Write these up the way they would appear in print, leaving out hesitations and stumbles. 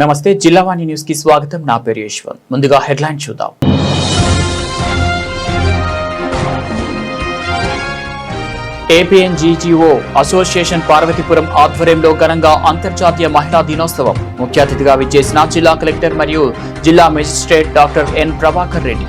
నమస్తే, జిల్లావాణి న్యూస్ కి స్వాగతం. నా పేరు యశ్వంత్. ముందుగా హెడ్లైన్ చూద్దాం. ఏపీఎన్జీజీఓ అసోసియేషన్ పార్వతీపురం ఆధ్వర్యంలో ఘనంగా అంతర్జాతీయ మహిళా దినోత్సవం. ముఖ్య అతిథిగా విచ్చేసిన జిల్లా కలెక్టర్ మరియు జిల్లా magistrate doctor N Prabhakar Reddy.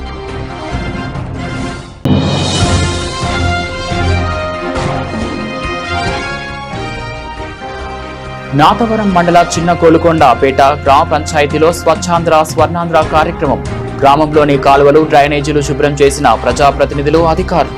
Nathavaram మండల చిన్న కోలుకొండపేట గ్రామ పంచాయతీలో స్వచ్ఛాంధ్ర స్వర్ణాంధ్ర కార్యక్రమం. గ్రామంలోని కాలువలు, డ్రైనేజీలు శుభ్రం చేసిన ప్రజాప్రతినిధులు, అధికారులు.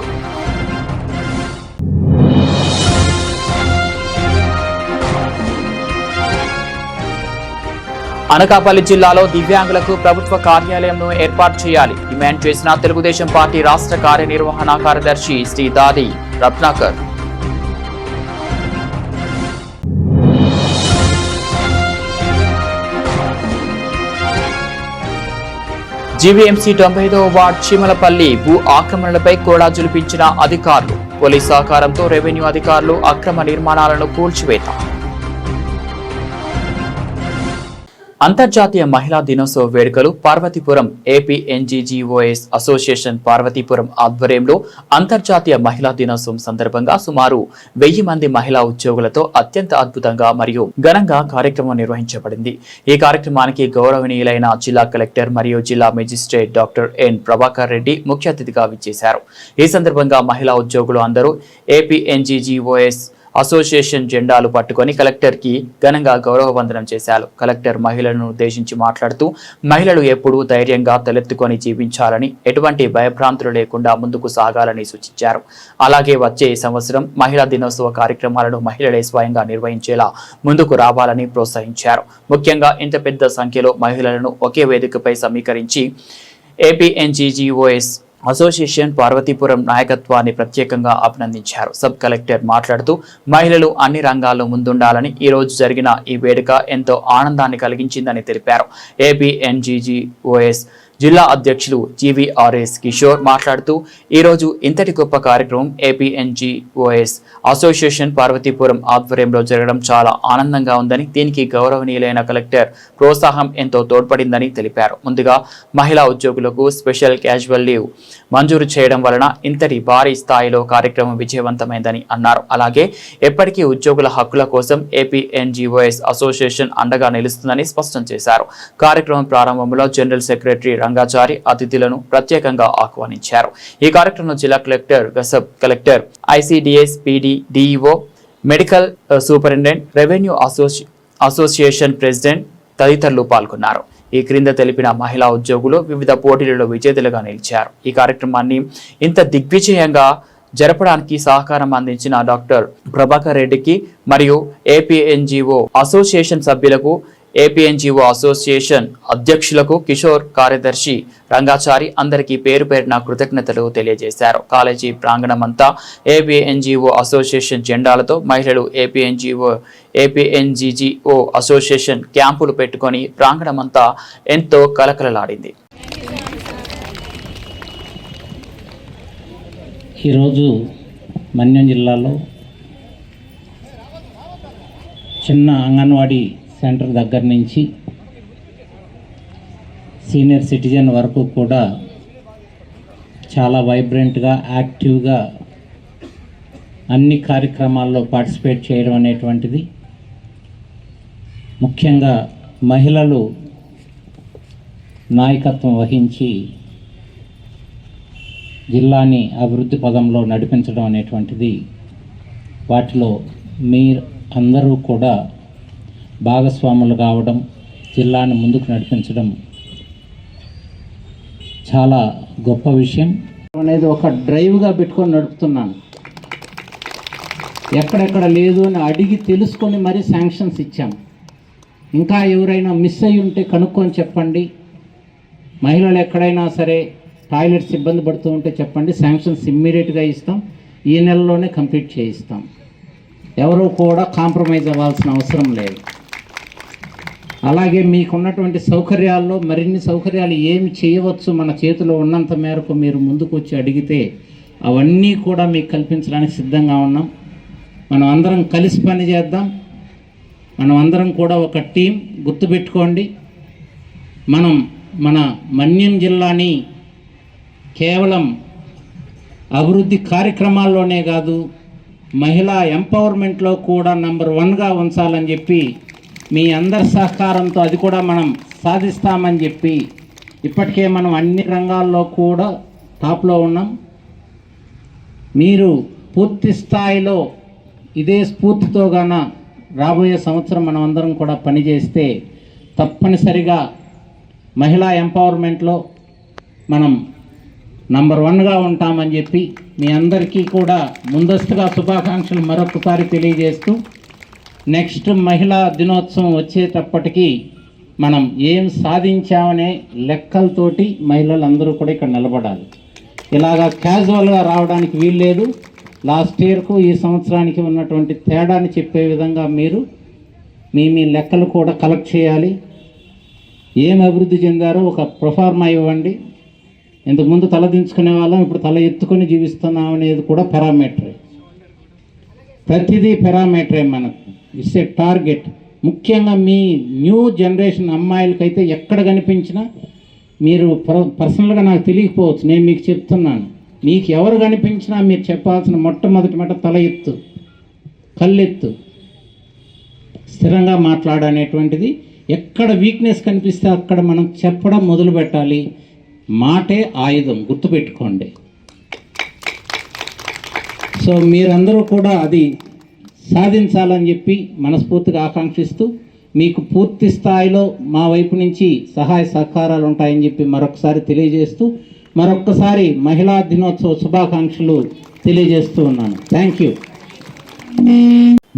అనకాపల్లి జిల్లాలో దివ్యాంగులకు ప్రభుత్వ కార్యాలయంను ఏర్పాటు చేయాలి డిమాండ్ చేసిన తెలుగుదేశం పార్టీ రాష్ట్ర కార్యనిర్వహణ కార్యదర్శి శ్రీ దాది రత్నాకర్. జీవీఎంసీ 95వ వార్డు చీమలపల్లి భూ ఆక్రమణలపై కూడా జులిపించిన అధికారులు. పోలీస్ సహకారంతో రెవెన్యూ అధికారులు అక్రమ నిర్మాణాలను కూల్చివేత. అంతర్జాతీయ మహిళా దినోత్సవ వేడుకలు పార్వతీపురం ఏపీఎన్జీజీఓఎస్ అసోసియేషన్ పార్వతీపురం ఆధ్వర్యంలో అంతర్జాతీయ మహిళా దినోత్సవం సందర్భంగా సుమారు 1000 మంది మహిళా ఉద్యోగులతో అత్యంత అద్భుతంగా మరియు ఘనంగా కార్యక్రమం నిర్వహించబడింది. ఈ కార్యక్రమానికి గౌరవనీయులైన జిల్లా కలెక్టర్ మరియు జిల్లా magistrate doctor N Prabhakar Reddy ముఖ్య అతిథిగా విచ్చేశారు. ఈ సందర్భంగా మహిళా ఉద్యోగులు అందరూ ఏపీఎన్జీజీఓఎస్ అసోసియేషన్ జెండాలు పట్టుకొని కలెక్టర్ కి ఘనంగా గౌరవ వందనం చేశారు. కలెక్టర్ మహిళలను ఉద్దేశించి మాట్లాడుతూ మహిళలు ఎప్పుడూ ధైర్యంగా తలెత్తుకొని జీవించాలని, ఎటువంటి భయభ్రాంతులు లేకుండా ముందుకు సాగాలని సూచించారు. అలాగే వచ్చే సంవత్సరం మహిళా దినోత్సవ కార్యక్రమాలను మహిళలే స్వయంగా నిర్వహించేలా ముందుకు రావాలని ప్రోత్సహించారు. ముఖ్యంగా ఇంత పెద్ద సంఖ్యలో మహిళలను ఒకే వేదికపై సమీకరించి ఏపీఎన్జీజీఓఎస్ అసోసియేషన్ పార్వతీపురం నాయకత్వాన్ని ప్రత్యేకంగా అభినందించారు. సబ్ కలెక్టర్ మాట్లాడుతూ మహిళలు అన్ని రంగాల్లో ముందుండాలని, ఈ రోజు జరిగిన ఈ వేడుక ఎంతో ఆనందాన్ని కలిగించిందని తెలిపారు. ఏపీఎన్జీజీఓఎస్ జిల్లా అధ్యక్షులు జీవీఆర్ఎస్ కిషోర్ మాట్లాడుతూ ఈరోజు ఇంతటి గొప్ప కార్యక్రమం ఏపీఎన్జీఓఎస్ అసోసియేషన్ పార్వతీపురం ఆధ్వర్యంలో జరగడం చాలా ఆనందంగా ఉందని, దీనికి గౌరవనీయులైన కలెక్టర్ ప్రోత్సాహం ఎంతో తోడ్పడిందని తెలిపారు. ముందుగా మహిళా ఉద్యోగులకు స్పెషల్ క్యాజువల్ లీవ్ మంజూరు చేయడం వలన ఇంతటి భారీ స్థాయిలో కార్యక్రమం విజయవంతమైందని అన్నారు. అలాగే ఎప్పటికీ ఉద్యోగుల హక్కుల కోసం ఏపీఎన్జీఓఎస్ అసోసియేషన్ అండగా నిలుస్తుందని స్పష్టం చేశారు. కార్యక్రమం ప్రారంభంలో జనరల్ సెక్రటరీ రంగాచారి అతిథులను ప్రత్యేకంగా ఆహ్వానించారు. ఈ కార్యక్రమంలో జిల్లా collector, sub collector, ICDS PD, DEO, medical superintendent, revenue association president తదితరులు పాల్గొన్నారు. ఈ క్రింద తెలిపిన మహిళా ఉద్యోగులు వివిధ పోటీలలో విజేతలుగా నిలిచారు. ఈ కార్యక్రమాన్ని ఇంత దిగ్విజయంగా జరపడానికి సహకారం అందించిన డాక్టర్ ప్రభాకర్ రెడ్డికి మరియు ఏపీఎన్జీఓ అసోసియేషన్ సభ్యులకు, ఏపీఎన్జీఓ అసోసియేషన్ అధ్యక్షులకు, కిషోర్, కార్యదర్శి రంగాచారి అందరికీ పేరు పేరున కృతజ్ఞతలు తెలియజేశారు. కాలేజీ ప్రాంగణమంతా ఏపీఎన్జీఓ అసోసియేషన్ జెండాలతో మహిళలు ఏపీఎన్జీజీఓ అసోసియేషన్ క్యాంపులు పెట్టుకొని ప్రాంగణమంతా ఎంతో కలకలలాడింది. ఈరోజు మన్యం జిల్లాలో చిన్న అంగన్వాడీ సెంటర్ దగ్గర నుంచి సీనియర్ సిటిజన్ వరకు కూడా చాలా వైబ్రెంట్గా, యాక్టివ్గా అన్ని కార్యక్రమాల్లో పార్టిసిపేట్ చేయడం అనేటువంటిది, ముఖ్యంగా మహిళలు నాయకత్వం వహించి జిల్లాని అభివృద్ధి పదంలో నడిపించడం అనేటువంటిది, వాటిలో మీరు అందరూ కూడా భాగస్వాములు కావడం, జిల్లాను ముందుకు నడిపించడం చాలా గొప్ప విషయం అనేది ఒక డ్రైవ్గా పెట్టుకొని నడుపుతున్నాను. ఎక్కడెక్కడ లేదు అని అడిగి తెలుసుకొని మరీ శాంక్షన్స్ ఇచ్చాం. ఇంకా ఎవరైనా మిస్ అయ్యి ఉంటే కనుక్కొని చెప్పండి. మహిళలు ఎక్కడైనా సరే టాయిలెట్స్ ఇబ్బంది పడుతూ ఉంటే చెప్పండి, శాంక్షన్స్ ఇమ్మీడియట్గా ఇస్తాం. ఈ నెలలోనే కంప్లీట్ చేయిస్తాం. ఎవరు కూడా కాంప్రమైజ్ అవ్వాల్సిన అవసరం లేదు. అలాగే మీకున్నటువంటి సౌకర్యాల్లో మరిన్ని సౌకర్యాలు ఏమి చేయవచ్చు, మన చేతిలో ఉన్నంత మేరకు మీరు ముందుకు వచ్చి అడిగితే అవన్నీ కూడా మీకు కల్పించడానికి సిద్ధంగా ఉన్నాం. మనం అందరం కలిసి పని చేద్దాం. మనం అందరం కూడా ఒక టీం. గుర్తుపెట్టుకోండి, మనం మన మన్యం జిల్లాని కేవలం అభివృద్ధి కార్యక్రమాల్లోనే కాదు, మహిళా ఎంపవర్మెంట్లో కూడా నంబర్ 1గా ఉంచాలని చెప్పి మీ అందరి సహకారంతో అది కూడా మనం సాధిస్తామని చెప్పి ఇప్పటికే మనం అన్ని రంగాల్లో కూడా టాప్లో ఉన్నాం. మీరు పూర్తి స్థాయిలో ఇదే స్ఫూర్తితో గాన రాబోయే సంవత్సరం మనం అందరం కూడా పనిచేస్తే తప్పనిసరిగా మహిళా ఎంపవర్మెంట్లో మనం నంబర్ 1గా ఉంటామని చెప్పి మీ అందరికీ కూడా ముందస్తుగా శుభాకాంక్షలు మరొకసారి తెలియజేస్తూ, నెక్స్ట్ మహిళా దినోత్సవం వచ్చేటప్పటికి మనం ఏం సాధించామనే లెక్కలతోటి మహిళలందరూ కూడా ఇక్కడ నిలబడాలి. ఇలాగా క్యాజువల్గా రావడానికి వీల్లేదు. లాస్ట్ ఇయర్కు ఈ సంవత్సరానికి ఉన్నటువంటి తేడాని చెప్పే విధంగా మీరు మీ లెక్కలు కూడా కలెక్ట్ చేయాలి. ఏం అభివృద్ధి చెందారో ఒక ప్రొఫార్మా ఇవ్వండి. ఇంతకుముందు తల దించుకునే వాళ్ళం, ఇప్పుడు తల ఎత్తుకొని జీవిస్తున్నాం అనేది కూడా పారామీటరే. ప్రతిదీ పారామీటరే మనకు. It's a target. ముఖ్యంగా మీ న్యూ జనరేషన్ అమ్మాయిలకైతే ఎక్కడ కనిపించినా మీరు పర్సనల్గా నాకు తెలియకపోవచ్చు, నేను మీకు చెప్తున్నాను, మీకు ఎవరు కనిపించినా మీరు చెప్పాల్సిన మొట్టమొదటి మాట తల ఎత్తు, కళ్ళెత్తు, స్థిరంగా మాట్లాడనేటువంటిది. ఎక్కడ వీక్నెస్ కనిపిస్తే అక్కడ మనం చెప్పడం మొదలు పెట్టాలి. మాటే ఆయుధం, గుర్తుపెట్టుకోండి. సో మీరందరూ కూడా అది సాధించాలని చెప్పి మనస్ఫూర్తిగా ఆకాంక్షిస్తూ, మీకు పూర్తి స్థాయిలో మా వైపు నుంచి సహాయ సహకారాలు ఉంటాయని చెప్పి మరొకసారి తెలియజేస్తూ, మరొక్కసారి మహిళా దినోత్సవ శుభాకాంక్షలు తెలియజేస్తూ ఉన్నాను. Thank you.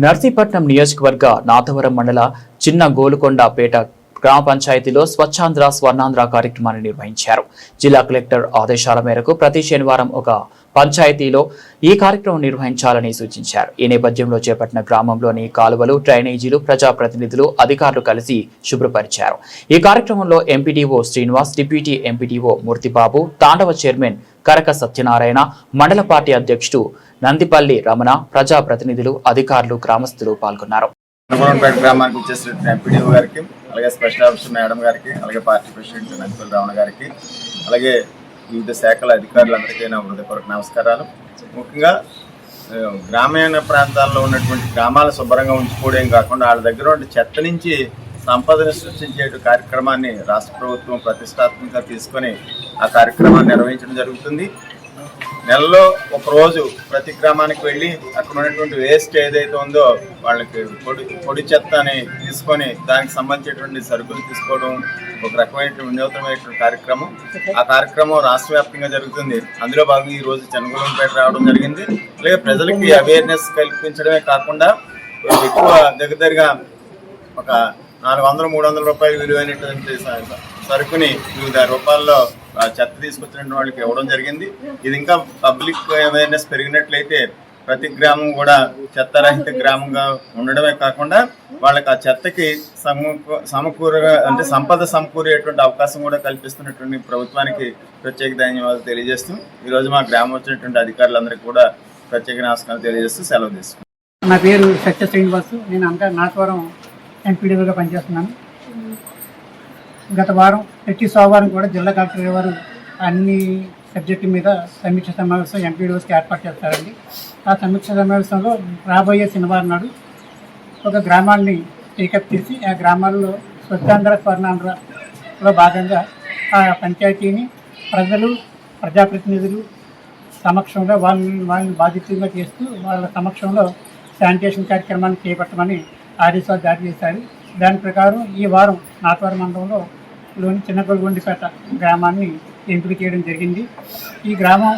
నర్సీపట్నం నియోజకవర్గ నాథవరం మండల చిన్న గోలుకొండపేట గ్రామ పంచాయతీలో స్వచ్ఛాంధ్ర స్వర్ణాంధ్ర కార్యక్రమాన్ని నిర్వహించారు. జిల్లా కలెక్టర్ ఆదేశాల మేరకు ప్రతి శనివారం ఒక పంచాయతీలో ఈ కార్యక్రమం నిర్వహించాలని సూచించారు. ఈ నేపథ్యంలో చేపట్టిన గ్రామంలోని కాలువలు, డ్రైనేజీలు ప్రజాప్రతినిధులు, అధికారులు కలిసి శుభ్రపరిచారు. ఈ కార్యక్రమంలో MPDO Srinivas, deputy MPDO Murthy Babu, Thandava chairman Karaka Satyanarayana, మండల పార్టీ అధ్యక్షుడు నందిపల్లి రమణ, ప్రజాప్రతినిధులు, అధికారులు, గ్రామస్తులు పాల్గొన్నారు. గ్రామానికి వచ్చేసిన ఎంపీడీఓ గారికి, అలాగే స్పెషల్ ఆఫీసర్ మేడం గారికి, అలాగే పార్టీ ప్రెసిడెంట్ నందిపల్లి రమణ గారికి, అలాగే వివిధ శాఖల అధికారులందరికీ నా హృదయపూర్వక నమస్కారాలు. ముఖ్యంగా గ్రామీణ ప్రాంతాల్లో ఉన్నటువంటి గ్రామాలు శుభ్రంగా ఉంచుకోవడం కాకుండా వాళ్ళ దగ్గర ఉన్న చెత్త నుంచి సంపదను సృష్టించే కార్యక్రమాన్ని రాష్ట్ర ప్రభుత్వం ప్రతిష్టాత్మకంగా తీసుకొని ఆ కార్యక్రమాన్ని నిర్వహించడం జరుగుతుంది. నెలలో ఒకరోజు ప్రతి గ్రామానికి వెళ్ళి అక్కడ ఉన్నటువంటి వేస్ట్ ఏదైతే ఉందో వాళ్ళకి పొడి చెత్త అని తీసుకొని దానికి సంబంధించినటువంటి సరుకులు తీసుకోవడం ఒక రకమైన వినూత్నమైనటువంటి కార్యక్రమం. ఆ కార్యక్రమం రాష్ట్ర వ్యాప్తంగా జరుగుతుంది. అందులో భాగంగా ఈ రోజు చెన్నగూడెంపేట రావడం జరిగింది. అలాగే ప్రజలకి అవేర్నెస్ కల్పించడమే కాకుండా ఎక్కువ దగ్గరగా ఒక 400-300 రూపాయలు విలువైనటువంటి సరుకుని వివిధ రూపాల్లో చెత్త తీసుకొచ్చిన వాళ్ళకి ఇవ్వడం జరిగింది. ఇది ఇంకా పబ్లిక్ అవేర్నెస్ పెరిగినట్లయితే ప్రతి గ్రామం కూడా చెత్తరహిత గ్రామంగా ఉండడమే కాకుండా వాళ్ళకి ఆ చెత్తకి సంపద సమకూరేటువంటి అవకాశం కూడా కల్పిస్తున్నటువంటి ప్రభుత్వానికి ప్రత్యేక ధన్యవాదాలు తెలియజేస్తూ ఈరోజు మా గ్రామం వచ్చినటువంటి అధికారులందరికీ కూడా ప్రత్యేక నమస్కారాలు తెలియజేస్తూ సెలవు తీసుకున్నాను. నా పేరు సత్య శ్రీనివాసు. నేను నాథవరం ఎంపీడీఓగా పనిచేస్తున్నాను. గత వారం ప్రతి సోమవారం కూడా జిల్లా కలెక్టర్ గారు అన్ని సబ్జెక్టు మీద సమీక్ష సమావేశం ఎంపీడీఓస్కి ఏర్పాటు చేస్తారండి. ఆ సమీక్ష సమావేశంలో రాబోయే శనివారం నాడు ఒక గ్రామాన్ని టేకప్ చేసి ఆ గ్రామాల్లో స్వచ్ఛాంధ్ర స్వర్ణాంధ్రలో భాగంగా ఆ పంచాయతీని ప్రజాప్రతినిధులు సమక్షంలో వాళ్ళని బాధ్యతగా చేస్తూ వాళ్ళ సమక్షంలో శానిటేషన్ కార్యక్రమాన్ని చేపట్టమని ఆదేశాలు జారీ చేశారు. దాని ప్రకారం ఈ వారం నాథవరం మండలంలోని చిన్నగొల్గొండపేట గ్రామాన్ని ఎంపిక చేయడం జరిగింది. ఈ గ్రామం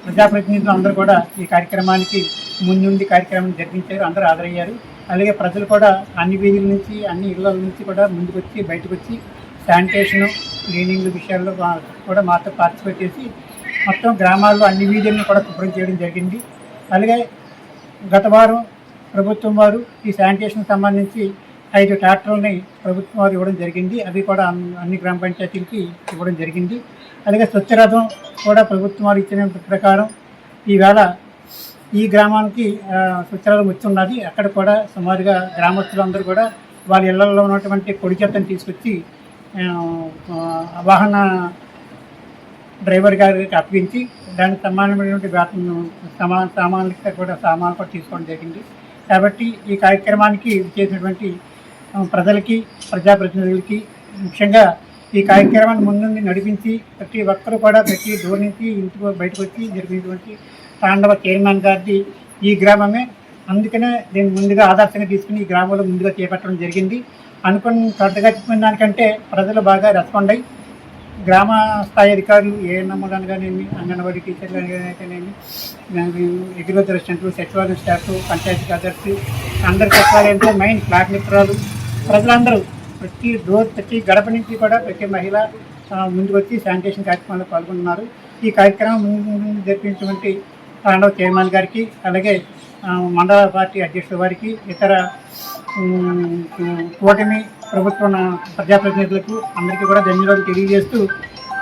ప్రజాప్రతినిధులు అందరూ కూడా ఈ కార్యక్రమానికి ముందుండి కార్యక్రమాన్ని జరిగించారు. అందరూ హాజరయ్యారు. అలాగే ప్రజలు కూడా అన్ని వీధుల నుంచి, అన్ని ఇళ్ల నుంచి కూడా ముందుకు వచ్చి బయటకు వచ్చి శానిటేషను, క్లీనింగ్ విషయాల్లో కూడా మాతో పార్టిసిపేట్ చేసి మొత్తం గ్రామాల్లో అన్ని వీధులను కూడా శుభ్రం చేయడం జరిగింది. అలాగే గత వారం ప్రభుత్వం వారు ఈ శానిటేషన్ సంబంధించి 5 ట్రాక్టర్లని ప్రభుత్వం వారు ఇవ్వడం జరిగింది. అవి కూడా అన్ని గ్రామ పంచాయతీలకి ఇవ్వడం జరిగింది. అలాగే స్వచ్ఛరథం కూడా ప్రభుత్వం వారు ఇచ్చిన ప్రకారం ఈవేళ ఈ గ్రామానికి స్వచ్ఛాలయం వచ్చి ఉన్నది. అక్కడ కూడా సుమారుగా గ్రామస్తులందరూ కూడా వాళ్ళ ఇళ్లలో ఉన్నటువంటి పొడి చెత్తను తీసుకొచ్చి వాహన డ్రైవర్ గారికి అప్పగించి దానికి సమానమైనటువంటి సామాన్లు కూడా తీసుకోవడం జరిగింది. కాబట్టి ఈ కార్యక్రమానికి చేసినటువంటి ప్రజలకి, ప్రజాప్రతినిధులకి, ముఖ్యంగా ఈ కార్యక్రమాన్ని ముందుండి నడిపించి ప్రతి ఒక్కరు కూడా ప్రతి డోర్ నుంచి ఇంటికి బయటకు వచ్చి జరిగినటువంటి తాండవ చైర్మన్ గారిది ఈ గ్రామమే. అందుకనే దీన్ని ముందుగా ఆదర్శంగా తీసుకుని ఈ గ్రామంలో ముందుగా చేపట్టడం జరిగింది. అనుకున్న కరెక్ట్గా చెప్పిన దానికంటే ప్రజలు బాగా రెస్పాండ్ అయ్యి గ్రామ స్థాయి అధికారులు ఏఎన్ఎంలను కానివ్వండి, అంగన్వాడీ టీచర్లు అయితేనేమి, అగ్రికల్చర్ అసిస్టెంట్లు, సచివాలయం స్టాఫ్, పంచాయతీ కార్యదర్శి, అందరి సచివాలయంతో మెయిన్ ఫ్లాగ్ మిత్రాలు, ప్రజలందరూ ప్రతి డోర్ ప్రతి గడప నుంచి కూడా ప్రతి మహిళ ముందుకు వచ్చి శానిటేషన్ కార్యక్రమంలో పాల్గొన్నారు. ఈ కార్యక్రమం ముందు జరిపినటువంటి తాండవ చైర్మన్ గారికి, అలాగే మండల పార్టీ అధ్యక్షుల వారికి, ఇతర కూటమి ప్రభుత్వ ప్రజాప్రతినిధులకు అందరికీ కూడా ధన్యవాదాలు తెలియజేస్తూ,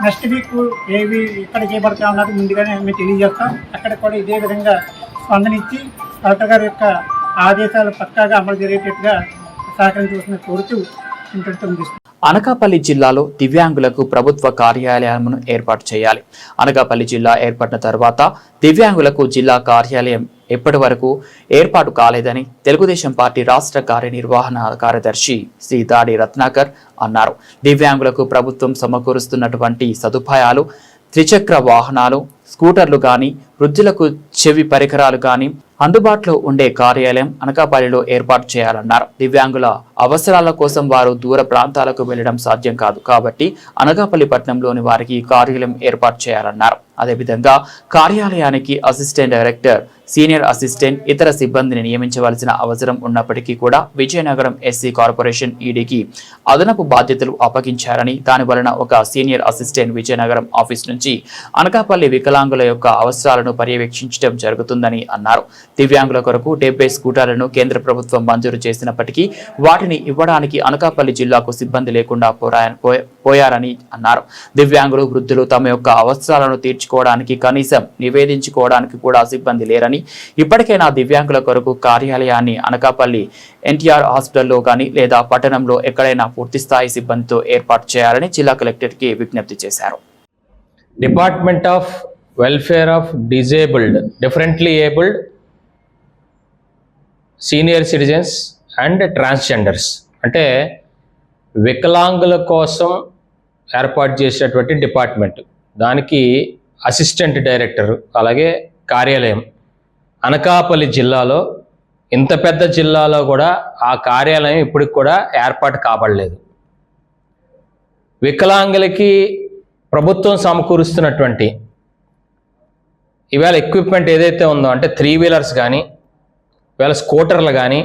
నెక్స్ట్ వీక్ ఏవి ఎక్కడ చేపడతా ఉన్నది ముందుగానే మేము తెలియజేస్తాం. అక్కడ కూడా ఇదే విధంగా స్పందనిచ్చి కలెక్టర్ గారి యొక్క ఆదేశాలు పక్కాగా అమలు జరిగేటట్టుగా సహకరించవలసిన కోరుతూ ఇంతటితో ముగిస్తాం. అనకాపల్లి జిల్లాలో దివ్యాంగులకు ప్రభుత్వ కార్యాలయాలను ఏర్పాటు చేయాలి. అనకాపల్లి జిల్లా ఏర్పడిన తర్వాత దివ్యాంగులకు జిల్లా కార్యాలయం ఎప్పటి వరకు ఏర్పాటు కాలేదని తెలుగుదేశం పార్టీ రాష్ట్ర కార్యనిర్వహణ కార్యదర్శి శ్రీ దాడి రత్నాకర్ అన్నారు. దివ్యాంగులకు ప్రభుత్వం సమకూరుస్తున్నటువంటి సదుపాయాలు త్రిచక్ర వాహనాలు, స్కూటర్లు కానీ, వృద్ధులకు చెవి పరికరాలు కానీ అందుబాటులో ఉండే కార్యాలయం అనకాపల్లిలో ఏర్పాటు చేయాలన్నారు. దివ్యాంగుల అవసరాల కోసం వారు దూర ప్రాంతాలకు వెళ్లడం సాధ్యం కాదు కాబట్టి అనకాపల్లి పట్టణంలోని వారికి కార్యాలయం ఏర్పాటు చేయాలన్నారు. అదేవిధంగా కార్యాలయానికి అసిస్టెంట్ డైరెక్టర్, సీనియర్ అసిస్టెంట్, ఇతర సిబ్బందిని నియమించవలసిన అవసరం ఉన్నప్పటికీ కూడా విజయనగరం ఎస్సీ కార్పొరేషన్ ఈడీకి అదనపు బాధ్యతలు అప్పగించారని, దాని వలన ఒక సీనియర్ అసిస్టెంట్ విజయనగరం ఆఫీస్ నుంచి అనకాపల్లి వికలాంగుల యొక్క అవసరాలను పర్యవేక్షించడం జరుగుతుందని అన్నారు. దివ్యాంగుల కొరకు 70 స్కూటర్లను కేంద్ర ప్రభుత్వం మంజూరు చేసినప్పటికీ వాటిని ఇవ్వడానికి అనకాపల్లి జిల్లాకు సిబ్బంది లేకుండా పోయారని అన్నారు. దివ్యాంగులు, వృద్ధులు తమ యొక్క అవసరాలను తీర్చుకోవడానికి, కనీసం నివేదించుకోవడానికి కూడా సిబ్బంది లేరని, ఇప్పటికైనా దివ్యాంగుల కొరకు కార్యాలయాన్ని అనకాపల్లి ఎన్టీఆర్ హాస్పిటల్లో కానీ లేదా పట్టణంలో ఎక్కడైనా పూర్తిస్థాయి సిబ్బందితో ఏర్పాటు చేయాలని జిల్లా కలెక్టర్కి విజ్ఞప్తి చేశారు. Department of welfare of disabled, differently abled, senior citizens and transgenders అంటే వికలాంగుల కోసం ఏర్పాటు చేసేటువంటి డిపార్ట్మెంట్, దానికి అసిస్టెంట్ డైరెక్టర్, అలాగే కార్యాలయం అనకాపల్లి జిల్లాలో, ఇంత పెద్ద జిల్లాలో కూడా ఆ కార్యాలయం ఇప్పటికి కూడా ఏర్పాటు కాబడలేదు. వికలాంగులకి ప్రభుత్వం సమకూరుస్తున్నటువంటి ఇవాళ ఎక్విప్మెంట్ ఏదైతే ఉందో అంటే 3 వీలర్స్ కానీ, ఇవాళ స్కూటర్లు కానీ,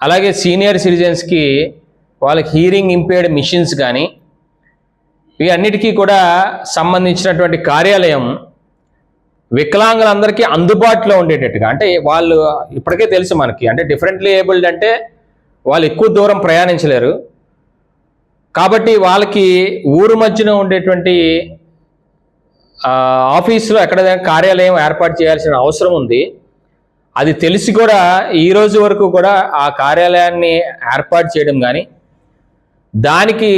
అలాగే సీనియర్ సిటిజన్స్కి వాళ్ళకి హీరింగ్ ఇంపేర్డ్ మిషన్స్ కానీ, ఇవి అన్నిటికీ కూడా సంబంధించినటువంటి కార్యాలయం వికలాంగులందరికీ అందుబాటులో ఉండేటట్టుగా, అంటే వాళ్ళు ఇప్పటికే తెలుసు మనకి, అంటే డిఫరెంట్లీ ఏబుల్డ్ అంటే వాళ్ళు ఎక్కువ దూరం ప్రయాణించలేరు కాబట్టి వాళ్ళకి ఊరు మధ్యన ఉండేటువంటి ఆఫీసులో ఎక్కడైనా కార్యాలయం ఏర్పాటు చేయాల్సిన అవసరం ఉంది. అది తెలిసి కూడా ఈ రోజు వరకు కూడా ఆ కార్యాలయాన్ని ఏర్పాటు చేయడం కానీ, దానికి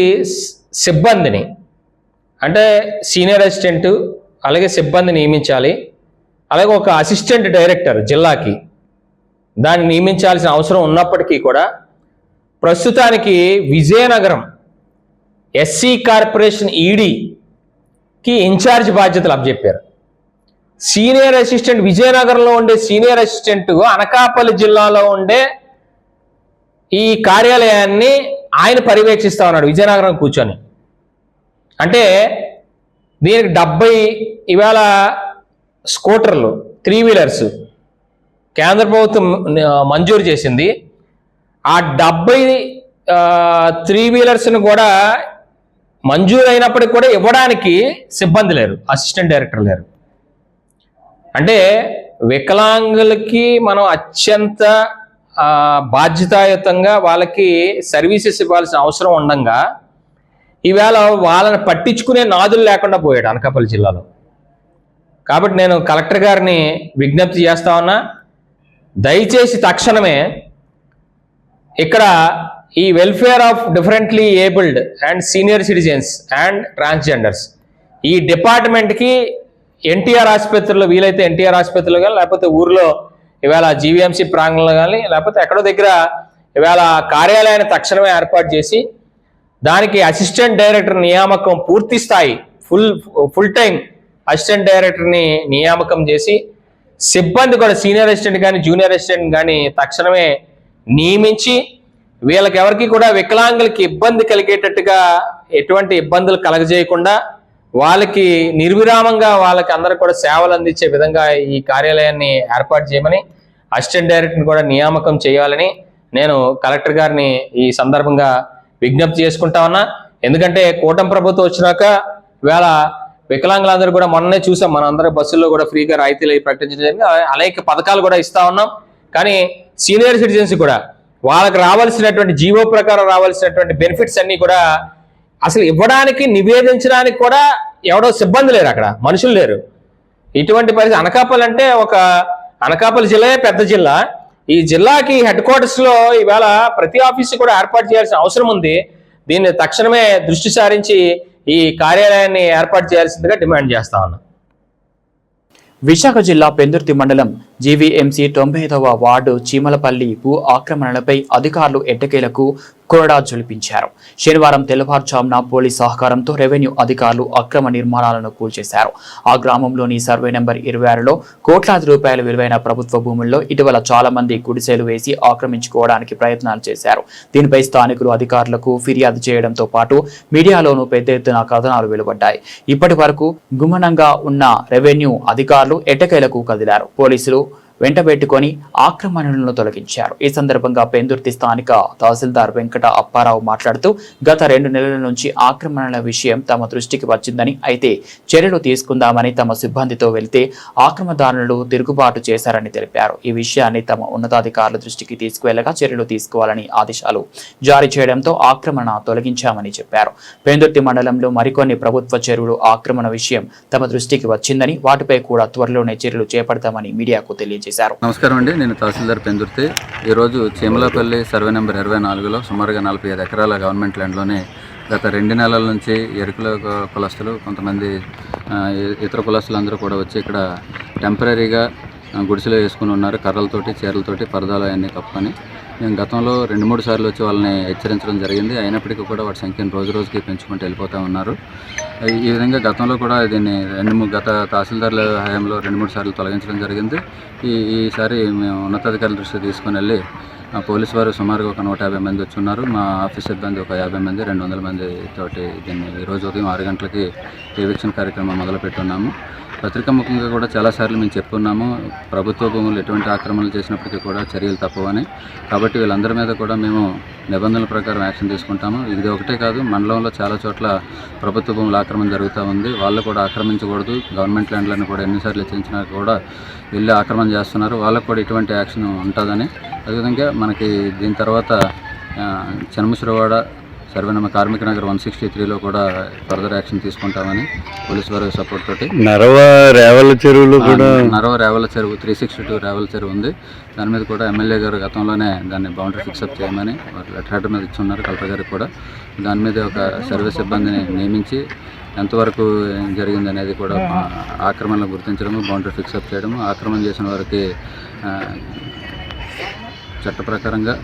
సిబ్బందిని అంటే సీనియర్ అసిస్టెంట్ అలాగే సిబ్బంది నియమించాలి, అలాగే ఒక అసిస్టెంట్ డైరెక్టర్ జిల్లాకి దాన్ని నియమించాల్సిన అవసరం ఉన్నప్పటికీ కూడా ప్రస్తుతానికి విజయనగరం ఎస్సీ కార్పొరేషన్ ఈడీకి ఇన్ఛార్జ్ బాధ్యతలు అప్పచెప్పారు. సీనియర్ అసిస్టెంట్ విజయనగరంలో ఉండే సీనియర్ అసిస్టెంట్ అనకాపల్లి జిల్లాలో ఉండే ఈ కార్యాలయాన్ని ఆయన పర్యవేక్షిస్తా ఉన్నాడు విజయనగరం కూర్చొని. అంటే దీనికి 70 ఇవాళ స్కూటర్లు 3 వీలర్స్ కేంద్ర ప్రభుత్వం మంజూరు చేసింది. ఆ 70 3 వీలర్స్ను కూడా మంజూరు అయినప్పటికీ కూడా ఇవ్వడానికి సిబ్బంది లేరు, అసిస్టెంట్ డైరెక్టర్ లేరు. అంటే వికలాంగులకి మనం అత్యంత బాధ్యతాయుతంగా వాళ్ళకి సర్వీసెస్ ఇవ్వాల్సిన అవసరం ఉండగా ఈవేళ వాళ్ళని పట్టించుకునే నాదులు లేకుండా పోయాడు అనకాపల్లి జిల్లాలో. కాబట్టి నేను కలెక్టర్ గారిని విజ్ఞప్తి చేస్తా ఉన్నా, దయచేసి తక్షణమే ఇక్కడ ఈ welfare of differently abled and senior citizens and transgenders ఈ డిపార్ట్మెంట్కి ఎన్టీఆర్ ఆసుపత్రిలో, వీలైతే ఎన్టీఆర్ ఆసుపత్రిలో కానీ, లేకపోతే ఊర్లో ఇవాళ జీవీఎంసీ ప్రాంగణంలో కానీ, లేకపోతే ఎక్కడో దగ్గర ఇవాళ కార్యాలయాన్ని తక్షణమే ఏర్పాటు చేసి దానికి అసిస్టెంట్ డైరెక్టర్ నియామకం పూర్తి స్థాయి ఫుల్ టైం అసిస్టెంట్ డైరెక్టర్ని నియామకం చేసి సిబ్బంది కూడా సీనియర్ అసిస్టెంట్ కానీ జూనియర్ అసిస్టెంట్ కానీ తక్షణమే నియమించి వీళ్ళకి ఎవరికి కూడా వికలాంగులకి ఇబ్బంది కలిగేటట్టుగా ఎటువంటి ఇబ్బందులు కలగజేయకుండా వాళ్ళకి నిర్విరామంగా వాళ్ళకి అందరికి కూడా సేవలు అందించే విధంగా ఈ కార్యాలయాన్ని ఏర్పాటు చేయమని, అసిస్టెంట్ డైరెక్టర్ని కూడా నియామకం చేయాలని నేను కలెక్టర్ గారిని ఈ సందర్భంగా విజ్ఞప్తి చేసుకుంటా ఉన్నా. ఎందుకంటే కూటమి ప్రభుత్వం వచ్చినాక ఇవాళ వికలాంగులందరూ కూడా మొన్నే చూసాం, మన అందరి బస్సుల్లో కూడా ఫ్రీగా రాయితీలు ప్రకటించడం జరిగింది. అనేక పథకాలు కూడా ఇస్తా ఉన్నాం. కానీ సీనియర్ సిటిజన్స్ కూడా వాళ్ళకి రావాల్సినటువంటి జీవో ప్రకారం రావాల్సినటువంటి బెనిఫిట్స్ అన్ని కూడా అసలు ఇవ్వడానికి, నివేదించడానికి కూడా ఎవడో సిబ్బంది లేరు, అక్కడ మనుషులు లేరు. ఇటువంటి పరిస్థితి. అనకాపల్లి అంటే అనకాపల్లి జిల్లాయే పెద్ద జిల్లా. ఈ జిల్లాకి హెడ్ క్వార్టర్స్ లో ఇవాళ ప్రతి ఆఫీసు కూడా ఏర్పాటు చేయాల్సిన అవసరం ఉంది. దీన్ని తక్షణమే దృష్టి సారించి ఈ కార్యాలయాన్ని ఏర్పాటు చేయాల్సిందిగా డిమాండ్ చేస్తా ఉన్నాం. విశాఖ జిల్లా పెందుర్తి మండలం జీవీఎంసీ 95వ వార్డు చీమలపల్లి భూ ఆక్రమణలపై అధికారులు ఎట్టకేలకు కొరడా జొలిపించారు. శనివారం తెల్లవారుజామున పోలీస్ సహకారంతో రెవెన్యూ అధికారులు అక్రమ నిర్మాణాలను కూల్చేశారు. ఆ గ్రామంలోని సర్వే నెంబర్ 26లో కోట్లాది రూపాయల విలువైన ప్రభుత్వ భూముల్లో ఇటీవల చాలా మంది గుడిసెలు వేసి ఆక్రమించుకోవడానికి ప్రయత్నాలు చేశారు. దీనిపై స్థానికులు అధికారులకు ఫిర్యాదు చేయడంతో పాటు మీడియాలోనూ పెద్ద ఎత్తున కథనాలు వెలువడ్డాయి. ఇప్పటి వరకు గుమ్మనంగా ఉన్న రెవెన్యూ అధికారులు ఎట్టకేలకు కదిలారు. పోలీసులు వెంటబెట్టుకొని ఆక్రమణలను తొలగించారు. ఈ సందర్భంగా పెందుర్తి స్థానిక తహసీల్దార్ వెంకట అప్పారావు మాట్లాడుతూ గత 2 నెలల నుంచి ఆక్రమణల విషయం తమ దృష్టికి వచ్చిందని, అయితే చర్యలు తీసుకుందామని తమ సిబ్బందితో వెళ్తే ఆక్రమణదారులు తిరుగుబాటు చేశారని తెలిపారు. ఈ విషయాన్ని తమ ఉన్నతాధికారుల దృష్టికి తీసుకువెళ్లగా చర్యలు తీసుకోవాలని ఆదేశాలు జారీ చేయడంతో ఆక్రమణ తొలగించామని చెప్పారు. పెందుర్తి మండలంలో మరికొన్ని ప్రభుత్వ చెరువులు ఆక్రమణ విషయం తమ దృష్టికి వచ్చిందని, వాటిపై కూడా త్వరలోనే చర్యలు చేపడతామని మీడియాకు తెలియజేశారు. నమస్కారం అండి, నేను తహసీల్దార్ పెందుర్తి. ఈరోజు చీమలపల్లి సర్వే నెంబర్ 25లో సుమారుగా 45 ఎకరాల గవర్నమెంట్ ల్యాండ్లోనే గత 2 నెలల నుంచి ఎరుకుల కులస్తులు, కొంతమంది ఇతర కులస్తులు అందరూ కూడా వచ్చి ఇక్కడ టెంపరీగా గుడిసెలు వేసుకుని ఉన్నారు. కర్రలతోటి, చీరలతోటి, పరదాలు అవన్నీ కప్పుకొని. మేము గతంలో 2-3 సార్లు వచ్చి వాళ్ళని హెచ్చరించడం జరిగింది. అయినప్పటికీ కూడా వాటి సంఖ్యను రోజుకి పెంచుకుంటూ వెళ్ళిపోతూ ఉన్నారు. ఈ విధంగా గతంలో కూడా దీన్ని గత తహసీల్దార్ల హయాంలో 2-3 సార్లు తొలగించడం జరిగింది. ఈసారి మేము ఉన్నతాధికారుల దృష్టి తీసుకుని వెళ్ళి పోలీసు వారు సుమారుగా ఒక 150 మంది వచ్చి ఉన్నారు. మా ఆఫీస్ సిబ్బంది ఒక 50 మంది, 200 మంది తోటి దీన్ని ఈరోజు ఉదయం 6 గంటలకి ఎవిక్షన్ కార్యక్రమం మొదలుపెట్టున్నాము. పత్రికాముఖంగా కూడా చాలాసార్లు మేము చెప్పుకున్నాము, ప్రభుత్వ భూములు ఎటువంటి ఆక్రమణలు చేసినప్పటికీ కూడా చర్యలు తప్పవని. కాబట్టి వీళ్ళందరి మీద కూడా మేము నిబంధనల ప్రకారం యాక్షన్ తీసుకుంటాము. ఇది ఒకటే కాదు, మండలంలో చాలా చోట్ల ప్రభుత్వ భూముల ఆక్రమణ జరుగుతూ ఉంది. వాళ్ళు కూడా ఆక్రమించకూడదు, గవర్నమెంట్ ల్యాండ్లను కూడా ఎన్నిసార్లు హెచ్చరించినా కూడా వెళ్ళి ఆక్రమణ చేస్తున్నారు. వాళ్ళకు కూడా ఇటువంటి యాక్షన్ ఉంటుందని. అదేవిధంగా మనకి దీని తర్వాత చనమసిరవాడ సర్వే నెంబర్ కార్మిక నగర్ 163లో కూడా ఫర్దర్ యాక్షన్ తీసుకుంటామని పోలీసు వారి సపోర్ట్ తోటి నరవ రేవల చెరువులు కూడా రేవల చెరువు 362 రేవల చెరువు ఉంది. దాని మీద కూడా ఎమ్మెల్యే గారు గతంలోనే దాన్ని బౌండరీ ఫిక్సప్ చేయమని లెటర్ మీద ఇచ్చున్నారు. కలెక్టర్ గారికి కూడా దాని మీద ఒక సర్వే సిబ్బందిని నియమించి ఎంతవరకు జరిగింది అనేది కూడా ఆక్రమణలు గుర్తించడము, బౌండరీ ఫిక్సప్ చేయడము, ఆక్రమణ చేసిన వారికి చట్ట ప్రకారంగా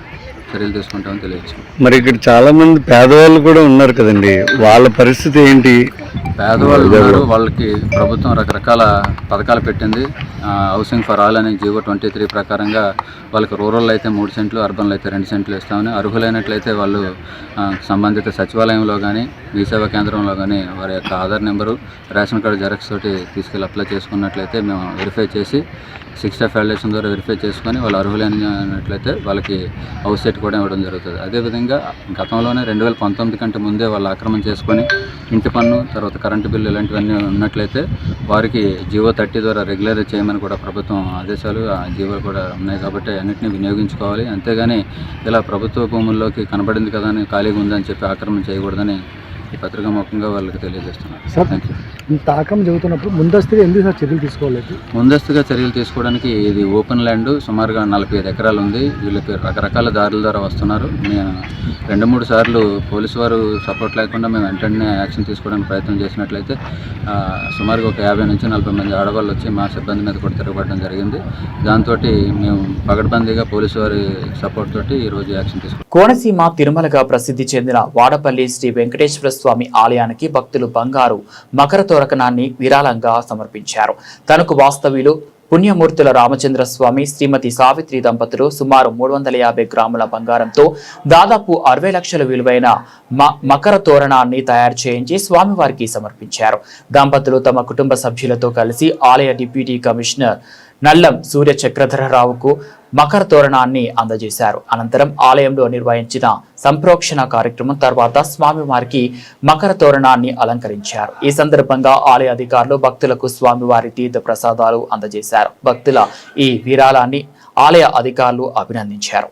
చర్యలు తీసుకుంటామని తెలియచ్చు. మరి ఇక్కడ చాలా మంది పేదవాళ్ళు కూడా ఉన్నారు కదండి, వాళ్ళ పరిస్థితి ఏంటి? పేదవాళ్ళు ఉన్నారు, వాళ్ళకి ప్రభుత్వం రకరకాల పథకాలు పెట్టింది. హౌసింగ్ ఫర్ ఆల్ అనే జీవో 23 ప్రకారంగా వాళ్ళకి రూరల్ అయితే 3 సెంట్లు, అర్బన్లో అయితే 2 సెంట్లు ఇస్తామని. అర్హులైనట్లయితే వాళ్ళు సంబంధిత సచివాలయంలో కానీ మీ సేవా కేంద్రంలో కానీ వారి యొక్క Aadhaar number, ration card xerox తోటి తీసుకెళ్ళి అప్లై చేసుకున్నట్లయితే మేము వెరిఫై చేసి 6 స్టార్ వాల్యుయేషన్ ద్వారా వెరిఫై చేసుకొని వాళ్ళు అర్హులైనట్లయితే వాళ్ళకి హౌస్ సెట్ కూడా ఇవ్వడం జరుగుతుంది. అదేవిధంగా గతంలోనే 2019 కంటే ముందే వాళ్ళు ఆక్రమణ చేసుకొని ఇంటి పన్ను, తర్వాత కరెంటు బిల్లు ఇలాంటివన్నీ ఉన్నట్లయితే వారికి జీవో 30 ద్వారా రెగ్యులర్ చేయమని కూడా ప్రభుత్వం ఆదేశాలు, ఆ జీవోలు కూడా ఉన్నాయి. కాబట్టి అన్నింటినీ వినియోగించుకోవాలి. అంతేగాని ఇలా ప్రభుత్వ భూముల్లోకి కనబడింది కదా అని ఖాళీగా ఉందని చెప్పి ఆక్రమణ చేయకూడదని ఈ పత్రికా ముఖంగా వాళ్ళకి తెలియజేస్తున్నాను. Sir, thank you. ఇంత ఆక్రమణ జరుగుతున్నప్పుడు ముందస్తుగా ఎందుకు సార్ చర్యలు తీసుకోలేదు? ముందస్తుగా చర్యలు తీసుకోవడానికి ఇది ఓపెన్ ల్యాండ్, సుమారుగా 45 ఎకరాలు ఉంది. వీళ్ళకి రకరకాల దారుల ద్వారా వస్తున్నారు. మేము 2-3 సార్లు పోలీసు వారు సపోర్ట్ లేకుండా మేము వెంటనే యాక్షన్ తీసుకోవడానికి ప్రయత్నం చేసినట్లయితే సుమారుగా ఒక 50 నుంచి 40 మంది ఆడవాళ్ళు వచ్చి మా సిబ్బంది మీద కూడా తిరగబడడం జరిగింది. దాంతో మేము పగడ్బందీగా పోలీసు వారి సపోర్ట్ తోటి ఈరోజు యాక్షన్ తీసుకున్నాం. కోనసీమ తిరుమలగా ప్రసిద్ధి చెందిన వాడపల్లి శ్రీ వెంకటేశ్వర స్వామి ఆలయానికి భక్తులు బంగారు మకర తోరణాన్ని విరాళంగా సమర్పించారు. తనకు వాస్తవ్యులు పుణ్యమూర్తుల రామచంద్ర స్వామి, శ్రీమతి సావిత్రి దంపతులు సుమారు 350 గ్రాముల బంగారంతో దాదాపు 60 లక్షల విలువైన మకర తోరణాన్ని తయారు చేయించి స్వామివారికి సమర్పించారు. దంపతులు తమ కుటుంబ సభ్యులతో కలిసి ఆలయ డిప్యూటీ కమిషనర్ నల్లం సూర్య చక్రధరరావుకు మకర తోరణాన్ని అందజేశారు. అనంతరం ఆలయంలో నిర్వహించిన సంప్రోక్షణ కార్యక్రమం తర్వాత స్వామివారికి మకర తోరణాన్ని అలంకరించారు. ఈ సందర్భంగా ఆలయ అధికారులు భక్తులకు స్వామివారి తీర్థ ప్రసాదాలు అందజేశారు. భక్తుల ఈ విరాళాన్ని ఆలయ అధికారులు అభినందించారు.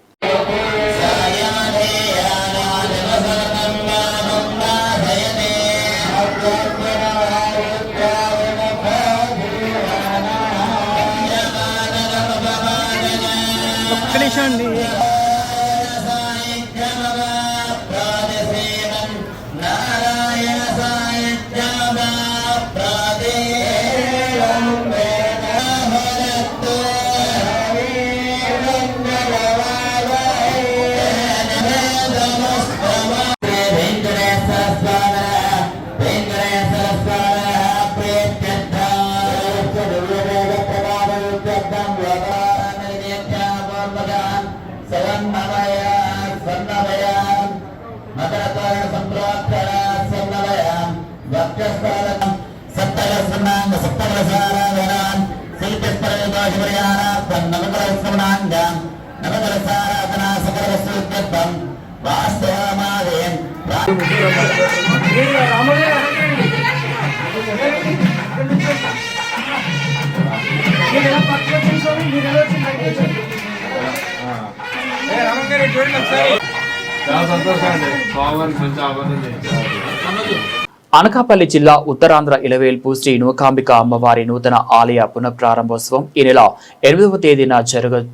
అనకాపల్లి జిల్లా ఉత్తరాంధ్ర ఇలవేల్పు శ్రీ నూకాంబిక అమ్మవారి నూతన ఆలయ పునఃప్రారంభోత్సవం ఈ నెల 8వ తేదీన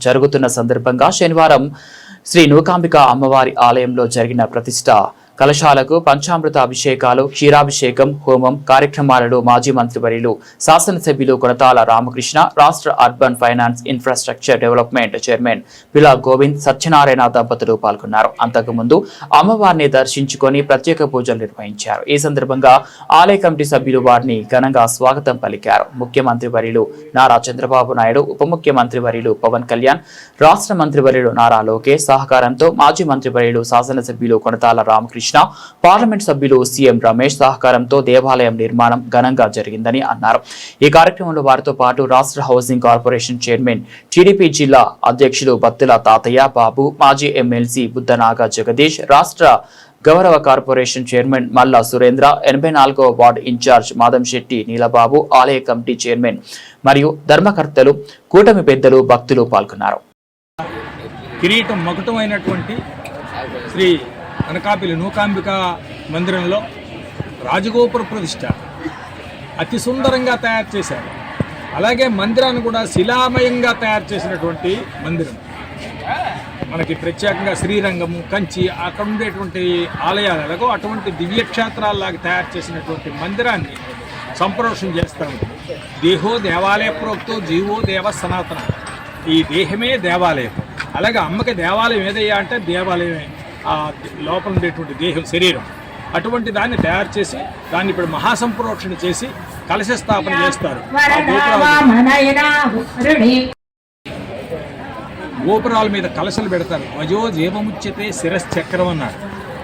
జరుగుతున్న సందర్భంగా శనివారం శ్రీ నూకాంబిక అమ్మవారి ఆలయంలో జరిగిన ప్రతిష్ఠ కలశాలకు పంచామృత అభిషేకాలు, క్షీరాభిషేకం, హోమం కార్యక్రమాలలో మాజీ మంత్రివర్యులు శాసనసభ్యులు కొనతాల రామకృష్ణ, రాష్ట్ర urban finance infrastructure development chairman Pila Govind Satyanarayana దంపతులు పాల్గొన్నారు. అంతకుముందు అమ్మవారిని దర్శించుకొని ప్రత్యేక పూజలు నిర్వహించారు. ఈ సందర్భంగా ఆలయ కమిటీ సభ్యులు వారిని ఘనంగా స్వాగతం పలికారు. ముఖ్యమంత్రి వర్యులు నారా చంద్రబాబు నాయుడు, ఉప ముఖ్యమంత్రి వర్యులు పవన్ కళ్యాణ్, రాష్ట్ర మంత్రివర్యులు నారా లోకేష్ సహకారంతో మాజీ మంత్రివర్యులు శాసనసభ్యులు కొనతాల రామకృష్ణ, పార్లమెంట్ సభ్యులు సీఎం రమేష్ సహకారంతో దేవాలయం నిర్మాణం ఘనంగా జరిగిందని అన్నారు. ఈ కార్యక్రమంలో వారితో పాటు రాష్ట్ర హౌసింగ్ కార్పొరేషన్ చైర్మన్, టీడీపీ జిల్లా అధ్యక్షులు బత్తుల తాతయ్య బాబు, మాజీ ఎమ్మెల్సీ బుద్ధనాగ జగదీష్, రాష్ట్ర గౌరవ కార్పొరేషన్ చైర్మన్ మల్లా సురేంద్ర, 84వ వార్డు ఇన్ఛార్జ్ మాదంశెట్టి నీలబాబు, ఆలయ కమిటీ చైర్మన్ మరియు ధర్మకర్తలు, కూటమి పెద్దలు, భక్తులు పాల్గొన్నారు. కిరీటం మకుటమైనటువంటి శ్రీ అనకాపల్లి నూకాంబిక మందిరంలో రాజగోపుర ప్రతిష్ట అతి సుందరంగా తయారు చేశారు. అలాగే మందిరాన్ని కూడా శిలామయంగా తయారు చేసినటువంటి మందిరం. మనకి ప్రత్యేకంగా శ్రీరంగము, కంచి అక్కడ ఉండేటువంటి ఆలయాలకు అటువంటి దివ్యక్షేత్రాల్లాగా తయారు చేసినటువంటి మందిరాన్ని సంప్రోషణ చేస్తాము. దేహో దేవాలయ ప్రోక్తో జీవో దేవ సనాతన. ఈ దేహమే దేవాలయం. అలాగే అమ్మకి దేవాలయం ఏదయ్యా అంటే దేవాలయమే. ఆ లోపల ఉండేటువంటి దేహం, శరీరం, అటువంటి దాన్ని తయారు చేసి దాన్ని ఇప్పుడు మహాసంప్రోక్షణ చేసి కలశ స్థాపన చేస్తారు. గోపురాల మీద కలశలు పెడతారు. వజో జీవముచ్యతే శిరశ్చక్రం అన్నారు.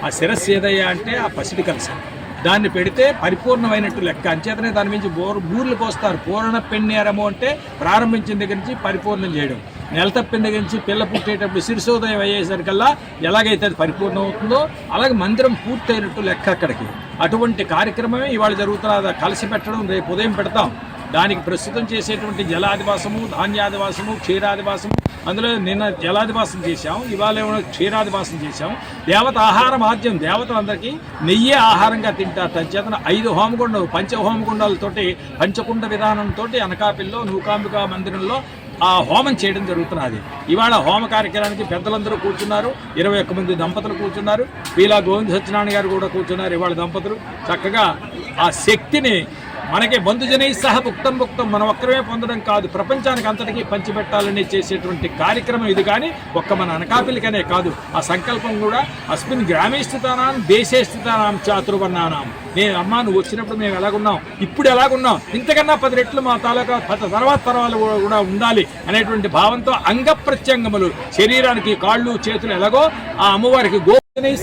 ఆ శిరస్సు ఏదయ్యా అంటే ఆ పసిడి కలశం. దాన్ని పెడితే పరిపూర్ణమైనట్టు లెక్క. అంచేతనే దాని నుంచి బూర్లు పోస్తారు. పూర్ణ పెన్నేరము అంటే ప్రారంభించిన దగ్గర నుంచి పరిపూర్ణం చేయడం. నెల తప్పిన దగ్గర నుంచి పిల్ల పుట్టేటప్పుడు శిరసోదయం అయ్యేసరికల్లా ఎలాగైతే అది పరిపూర్ణం అవుతుందో అలాగే మందిరం పూర్తయినట్టు లెక్క అక్కడికి. అటువంటి కార్యక్రమమే ఇవాళ జరుగుతున్నది. కలిసి పెట్టడం రేపు ఉదయం పెడతాం. దానికి ప్రస్తుతం చేసేటువంటి జలాదివాసము, ధాన్యాదివాసము, క్షీరాదివాసము, అందులో నిన్న జలాదివాసం చేశాం, ఇవాళ ఏమో క్షీరాదివాసం చేశాం. దేవత ఆహార మాధ్యం, దేవతలందరికీ నెయ్యే ఆహారంగా తింటారు. తచ్చేతన 5 హోమగుండాలు, పంచహోమగుండాలతోటి, పంచకుండ విధానంతో అనకాపల్లిలో నూకాంబికా మందిరంలో ఆ హోమం చేయడం జరుగుతున్నది. ఇవాళ హోమ కార్యక్రమానికి పెద్దలందరూ కూర్చున్నారు. 21 మంది దంపతులు కూర్చున్నారు. పీలా గోవింద సత్యనారాయణ గారు కూడా కూర్చున్నారు. ఇవాళ దంపతులు చక్కగా ఆ శక్తిని మనకి బంధుజనై సహ భుక్తం మనం ఒక్కరమే పొందడం కాదు, ప్రపంచానికి అంతటికీ పంచిపెట్టాలని చేసేటువంటి కార్యక్రమం ఇది. కానీ ఒక్క మన అనకాపల్లికనే కాదు, ఆ సంకల్పం కూడా అస్మిన్ గ్రామే స్థితానాం దేశే స్థితానాం చాతుర్వర్ణానాం. నేను అమ్మా నువ్వు వచ్చినప్పుడు మేము ఎలాగున్నాం, ఇప్పుడు ఎలాగున్నాం, ఇంతకన్నా 10 రెట్లు మా తాలూకా తర్వాత తరాలు కూడా ఉండాలి అనేటువంటి భావంతో అంగ ప్రత్యంగములు, శరీరానికి కాళ్ళు చేతులు ఎలాగో ఆ అమ్మవారికి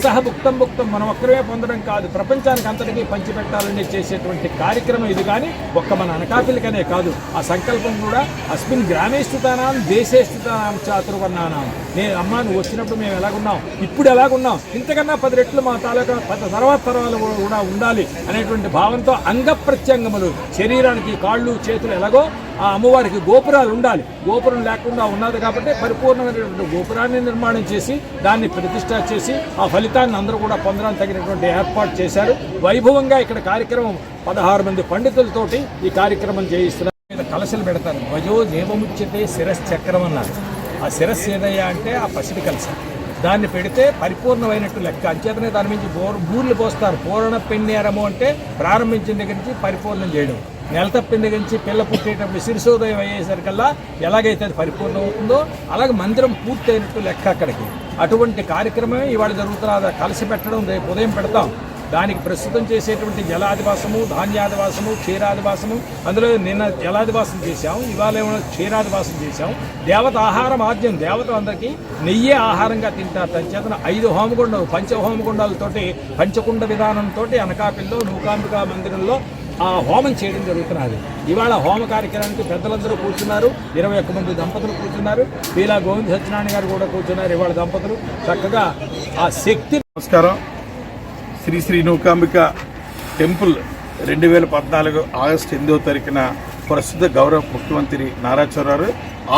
సహ భుక్తం మనం ఒక్కరే పొందడం కాదు, ప్రపంచానికి అంతటికీ పంచిపెట్టాలని చేసేటువంటి కార్యక్రమం ఇది. కానీ ఒక్క మన అనకాపల్లికనే కాదు, ఆ సంకల్పం కూడా అస్మిన్ గ్రామే స్థితానాం దేశే స్థితానాం చాతుర్వర్ణానాం. నేను అమ్మా నువ్వు వచ్చినప్పుడు మేము ఎలాగున్నాం, ఇప్పుడు ఎలాగున్నాం, ఇంతకన్నా 10 రెట్లు మా తాలూకా తర్వాత తరాలు కూడా ఉండాలి అనేటువంటి భావంతో అంగ ప్రత్యంగములు, శరీరానికి కాళ్ళు చేతులు ఎలాగో ఆ అమ్మవారికి గోపురాలు ఉండాలి. గోపురం లేకుండా ఉన్నది కాబట్టి పరిపూర్ణమైనటువంటి గోపురాన్ని నిర్మాణం చేసి దాన్ని ప్రతిష్ఠ చేసి ఆ ఫలితాన్ని అందరూ కూడా పొందడానికి తగినటువంటి ఏర్పాటు చేశారు. వైభవంగా ఇక్కడ కార్యక్రమం 16 మంది పండితులతోటి ఈ కార్యక్రమం చేయిస్తున్నారు. కలశలు పెడతారు. ధ్వజో జీవముచ్యతే శిరశ్చక్రం అన్నారు. ఆ శిరస్సు ఏదయ్యా అంటే ఆ పసిడి కలశ, దాన్ని పెడితే పరిపూర్ణమైనట్టు లెక్క. అంచేతనే దాని నుంచి బూర్లు పోస్తారు. పూర్ణ పెన్నేరము అంటే ప్రారంభించిన దగ్గర నుంచి పరిపూర్ణం చేయడం. నెల తప్పిన దగ్గర నుంచి పిల్ల పుట్టేటప్పుడు శిరసోదయం అయ్యేసరికల్లా ఎలాగైతే అది పరిపూర్ణం అవుతుందో అలాగే మందిరం పూర్తయినట్టు లెక్క అక్కడికి. అటువంటి కార్యక్రమమే ఇవాళ జరుగుతున్నది. కలిసి పెట్టడం రేపు ఉదయం పెడతాం. దానికి ప్రస్తుతం చేసేటువంటి జలాదివాసము, ధాన్యాదివాసము, క్షీరాదివాసము, అందులో నిన్న జలాదివాసం చేశాం, ఇవాళ ఏమో క్షీరాదివాసం చేశాం. దేవత ఆహార మాధ్యం, దేవతలందరికీ నెయ్యే ఆహారంగా తింటారు. తచ్చేతన 5 హోమగుండాలు, పంచహోమగుండాలతోటి, పంచకుండ విధానంతో అనకాపల్లిలో నూకాంబికా మందిరంలో ఆ హోమం చేయడం జరుగుతున్నది. ఇవాళ హోమ కార్యక్రమానికి పెద్దలందరూ కూర్చున్నారు. 21 మంది దంపతులు కూర్చున్నారు. పీలా గోవింద సత్యనారాయణ గారు కూడా కూర్చున్నారు. ఇవాళ దంపతులు చక్కగా ఆ శక్తి. నమస్కారం. శ్రీ నూకాంబిక టెంపుల్ 2014 ఆగస్టు 8వ తారీఖున ప్రస్తుత గౌరవ ముఖ్యమంత్రి నారా చంద్రబాబు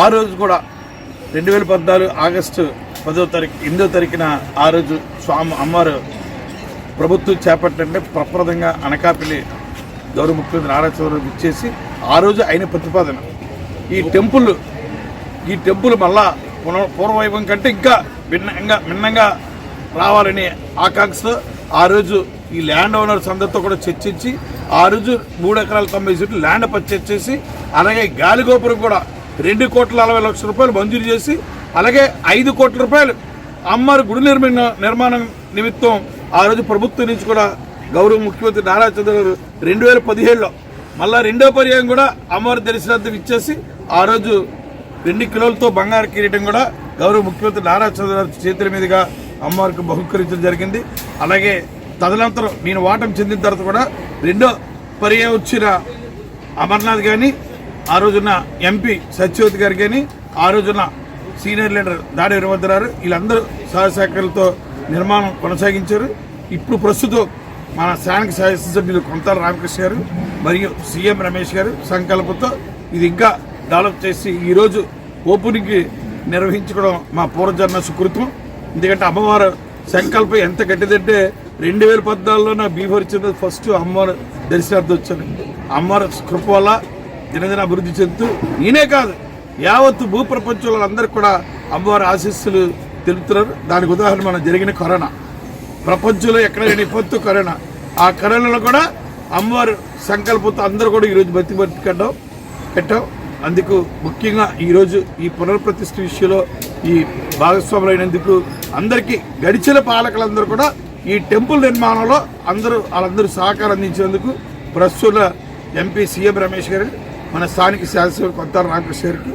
ఆ రోజు కూడా 2014 ఆగస్టు 10వ తారీఖు 8వ తారీఖున ఆ రోజు స్వామి అమ్మవారు ప్రభుత్వం చేపట్టంటే ప్రప్రదంగా అనకాపల్లి గౌరవ ముఖ్యమంత్రి నారా చంద్రబాబు ఇచ్చేసి ఆ రోజు ఆయన ప్రతిపాదన ఈ టెంపుల్ మళ్ళా పూర్వవైభవం కంటే ఇంకా భిన్నంగా రావాలని ఆకాంక్షతో ఆ రోజు ఈ ల్యాండ్ ఓనర్స్ అందరితో కూడా చర్చించి ఆ రోజు 3 ఎకరాల 90 సెంట్లు ల్యాండ్ పర్చేజ్ చేసి అలాగే గాలిగోపురం కూడా 2,40,00,000 రూపాయలు మంజూరు చేసి అలాగే 5 కోట్ల రూపాయలు అమ్మవారి గుడి నిర్మాణం నిమిత్తం ఆ రోజు ప్రభుత్వం నుంచి కూడా గౌరవ ముఖ్యమంత్రి నారా చంద్రబాబు 2017లో మళ్ళా 2వ పర్యాయం కూడా అమ్మవారి దర్శనార్థం ఇచ్చేసి ఆ రోజు 2 కిలోలతో బంగారు కిరీటం కూడా గౌరవ ముఖ్యమంత్రి నారా చంద్రబాబు చేతుల మీదుగా అమ్మవారికి బహుకరించడం జరిగింది. అలాగే తదనంతరం నేను వాటం చెందిన తర్వాత కూడా 2వ పర్యాయం వచ్చిన అమర్నాథ్ కానీ ఆ రోజున ఎంపీ సత్యవతి గారు కానీ ఆ రోజున సీనియర్ లీడర్ దాడి వీరభద్రారు వీళ్ళందరూ సహశాఖలతో నిర్మాణం కొనసాగించారు. ఇప్పుడు ప్రస్తుతం మన స్థానిక శాసనసభ్యులు కొంతాల రామకృష్ణ గారు మరియు సీఎం రమేష్ గారు సంకల్పంతో ఇది ఇంకా డెవలప్ చేసి ఈరోజు ఓపెనింగ్ నిర్వహించుకోవడం మా పూర్వజన్మ సుకృతం. ఎందుకంటే అమ్మవారు సంకల్పం ఎంత గట్టిదంటే 2014లో నా బీభరించింది ఫస్ట్ అమ్మవారు దర్శనార్థం వచ్చాను. అమ్మవారి కృప వల్ల దినదిన అభివృద్ధి చెందుతూ నేనే కాదు యావత్తు భూప్రపంచంలో అందరికీ కూడా అమ్మవారి ఆశీస్సులు తెలుపుతున్నారు. దానికి ఉదాహరణ మనం జరిగిన కరోనా, ప్రపంచంలో ఎక్కడ లేని విపత్తు కరోనా. ఆ కరోనాలో కూడా అమ్మవారు సంకల్పంతో అందరూ కూడా ఈరోజు పెట్టాం. అందుకు ముఖ్యంగా ఈరోజు ఈ పునర్ప్రతిష్ఠ విషయంలో ఈ భాగస్వాములైనందుకు అందరికీ గడిచిన పాలకులందరూ కూడా ఈ టెంపుల్ నిర్మాణంలో వాళ్ళందరూ సహకారం అందించేందుకు ప్రస్తుత ఎంపీ సీఎం రమేష్ గారు, మన స్థానిక శాసనసభ్యులు కొంతాల రామకృష్ణ గారికి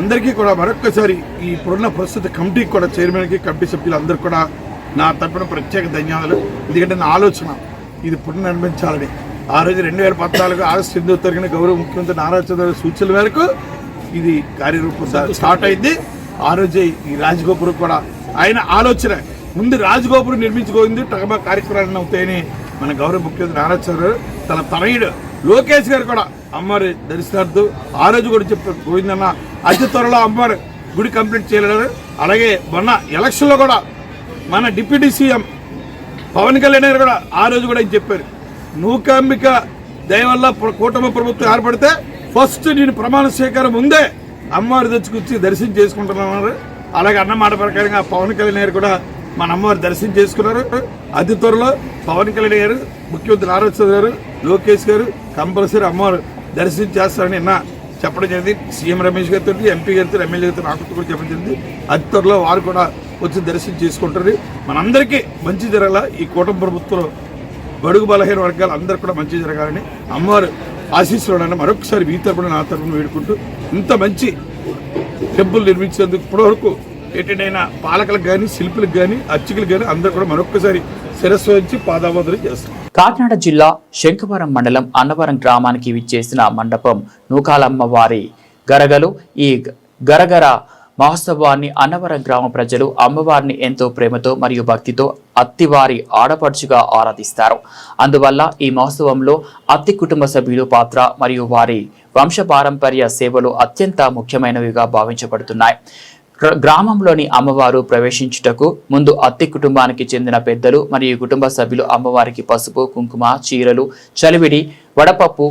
అందరికీ కూడా మరొక్కసారి ఈ ప్రస్తుత కమిటీకి కూడా చైర్మన్కి కమిటీ సభ్యులందరూ కూడా నా తరపున ప్రత్యేక ధన్యవాదాలు. ఎందుకంటే నా ఆలోచన ఇది పునర్నిర్మించాలని ఆ రోజు 2014 ఆగస్టు 8వ తారీఖున గౌరవ ముఖ్యమంత్రి నారా చంద్రబాబు సూచనల మేరకు ఇది కార్యరూపం స్టార్ట్ అయింది. ఆ రోజే ఈ రాజగోపురం కూడా ఆయన ఆలోచన ముందు రాజగోపురం నిర్మించుకోయింది టగబా కార్యక్రమాలు అవుతాయని మన గౌరవ ముఖ్యమంత్రి నారా చంద్రబాబు తన తనయుడు లోకేష్ గారు కూడా అమ్మవారి దర్శనార్థం ఆ రోజు కూడా చెప్పారు గోవిందన్న అతి త్వరలో అమ్మవారి గుడి కంప్లీట్ చేయలేరు. అలాగే మొన్న ఎలక్షన్లో కూడా మన డిప్యూటీ సీఎం పవన్ కళ్యాణ్ గారు కూడా ఆ రోజు కూడా చెప్పారు, నూకాంబిక దయ వల్ల కూటమి ప్రభుత్వం ఏర్పడితే ఫస్ట్ నేను ప్రమాణ స్వీకారం ముందే అమ్మవారి తెచ్చుకొచ్చి దర్శనం చేసుకుంటున్నారు. అలాగే అన్నమాట ప్రకారంగా పవన్ కళ్యాణ్ గారు కూడా మన అమ్మవారి దర్శనం చేసుకున్నారు. అతి త్వరలో పవన్ కళ్యాణ్ గారు, ముఖ్యమంత్రి నారా చంద్రబాబు గారు, లోకేష్ గారు కంపల్సరీ అమ్మవారు దర్శనం చేస్తారని నిన్న చెప్పడం జరిగింది. సీఎం రమేష్ గారితో, ఎంపీ గారితో, ఎమ్మెల్యే గారితో నాకు కూడా చెప్పడం జరిగింది. అతి త్వరలో వారు కూడా వచ్చి దర్శనం చేసుకుంటారు. మనందరికీ మంచి జరగాల, ఈ కూటమి ప్రభుత్వం బడుగు బలహీన వర్గాలు అందరూ కూడా మంచి జరగాలని అమ్మవారు ఆశీస్సులు మరొకసారి మీ తరపున నా తరపున వేడుకుంటూ ఇంత మంచి టెంపుల్ నిర్మించేందుకు ఇప్పటివరకు ఎటైనా పాలకులకు కానీ, శిల్పులకు కానీ, అర్చకులకు కానీ అందరూ కూడా మరొకసారి శిరస్సు వచ్చి పాదాబంధన చేస్తారు. కాకినాడ జిల్లా శంఖవరం మండలం అన్నవరం గ్రామానికి విచ్చేసిన మండపం నూకాలమ్మ వారి గరగలు. ఈ గరగర మహోత్సవాన్ని అన్నవరం గ్రామ ప్రజలు అమ్మవారిని ఎంతో ప్రేమతో మరియు భక్తితో అత్తివారి ఆడపడుచుగా ఆరాధిస్తారు. అందువల్ల ఈ మహోత్సవంలో అత్తి కుటుంబ సభ్యులు పాత్ర మరియు వారి వంశపారంపర్య సేవలు అత్యంత ముఖ్యమైనవిగా భావించబడుతున్నాయి. గ్రామంలోని అమ్మవారు ప్రవేశించుటకు ముందు అత్తి కుటుంబానికి చెందిన పెద్దలు మరియు కుటుంబ సభ్యులు అమ్మవారికి పసుపు, కుంకుమ, చీరలు, చలివిడి, వడపప్పు,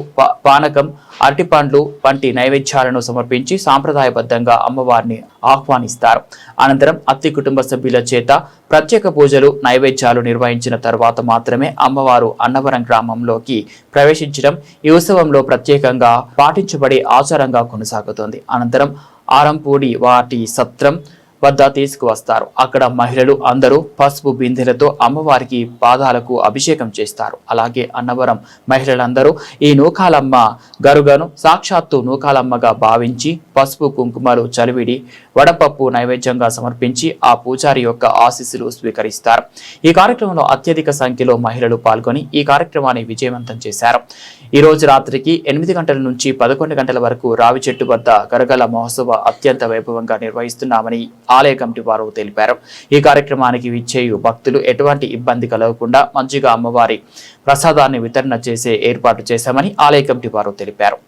పానకం, అరటిపండ్లు వంటి నైవేద్యాలను సమర్పించి సాంప్రదాయబద్ధంగా అమ్మవారిని ఆహ్వానిస్తారు. అనంతరం అత్తి కుటుంబ సభ్యుల చేత ప్రత్యేక పూజలు, నైవేద్యాలు నిర్వహించిన తర్వాత మాత్రమే అమ్మవారు అన్నవరం గ్రామంలోకి ప్రవేశించడం ఈ ఉత్సవంలో ప్రత్యేకంగా పాటించబడే ఆచారంగా కొనసాగుతోంది. అనంతరం ఆరంపూడి వాటి సత్రం వద్ద తీసుకువస్తారు. అక్కడ మహిళలు అందరూ పసుపు బిందెలతో అమ్మవారికి పాదాలకు అభిషేకం చేస్తారు. అలాగే అన్నవరం మహిళలందరూ ఈ నూకాలమ్మ గరుగను సాక్షాత్తు నూకాలమ్మగా భావించి పసుపు, కుంకుమలు, చలివిడి, వడపప్పు నైవేద్యంగా సమర్పించి ఆ పూజారి యొక్క ఆశీస్సులు స్వీకరిస్తారు. ఈ కార్యక్రమంలో అత్యధిక సంఖ్యలో మహిళలు పాల్గొని ఈ కార్యక్రమాన్ని విజయవంతం చేశారు. ఈ రోజు రాత్రికి 8 గంటల నుంచి 11 గంటల వరకు రావి చెట్టు వద్ద గరగల మహోత్సవ అత్యంత వైభవంగా నిర్వహిస్తున్నామని ఆలయ కమిటీ వారు తెలిపారు. ఈ కార్యక్రమానికి విచ్చేయు భక్తులు ఎటువంటి ఇబ్బంది కలగకుండా మంచిగా అమ్మవారి ప్రసాదాన్ని వితరణ చేసే ఏర్పాటు చేశామని ఆలయ కమిటీ వారు తెలిపారు.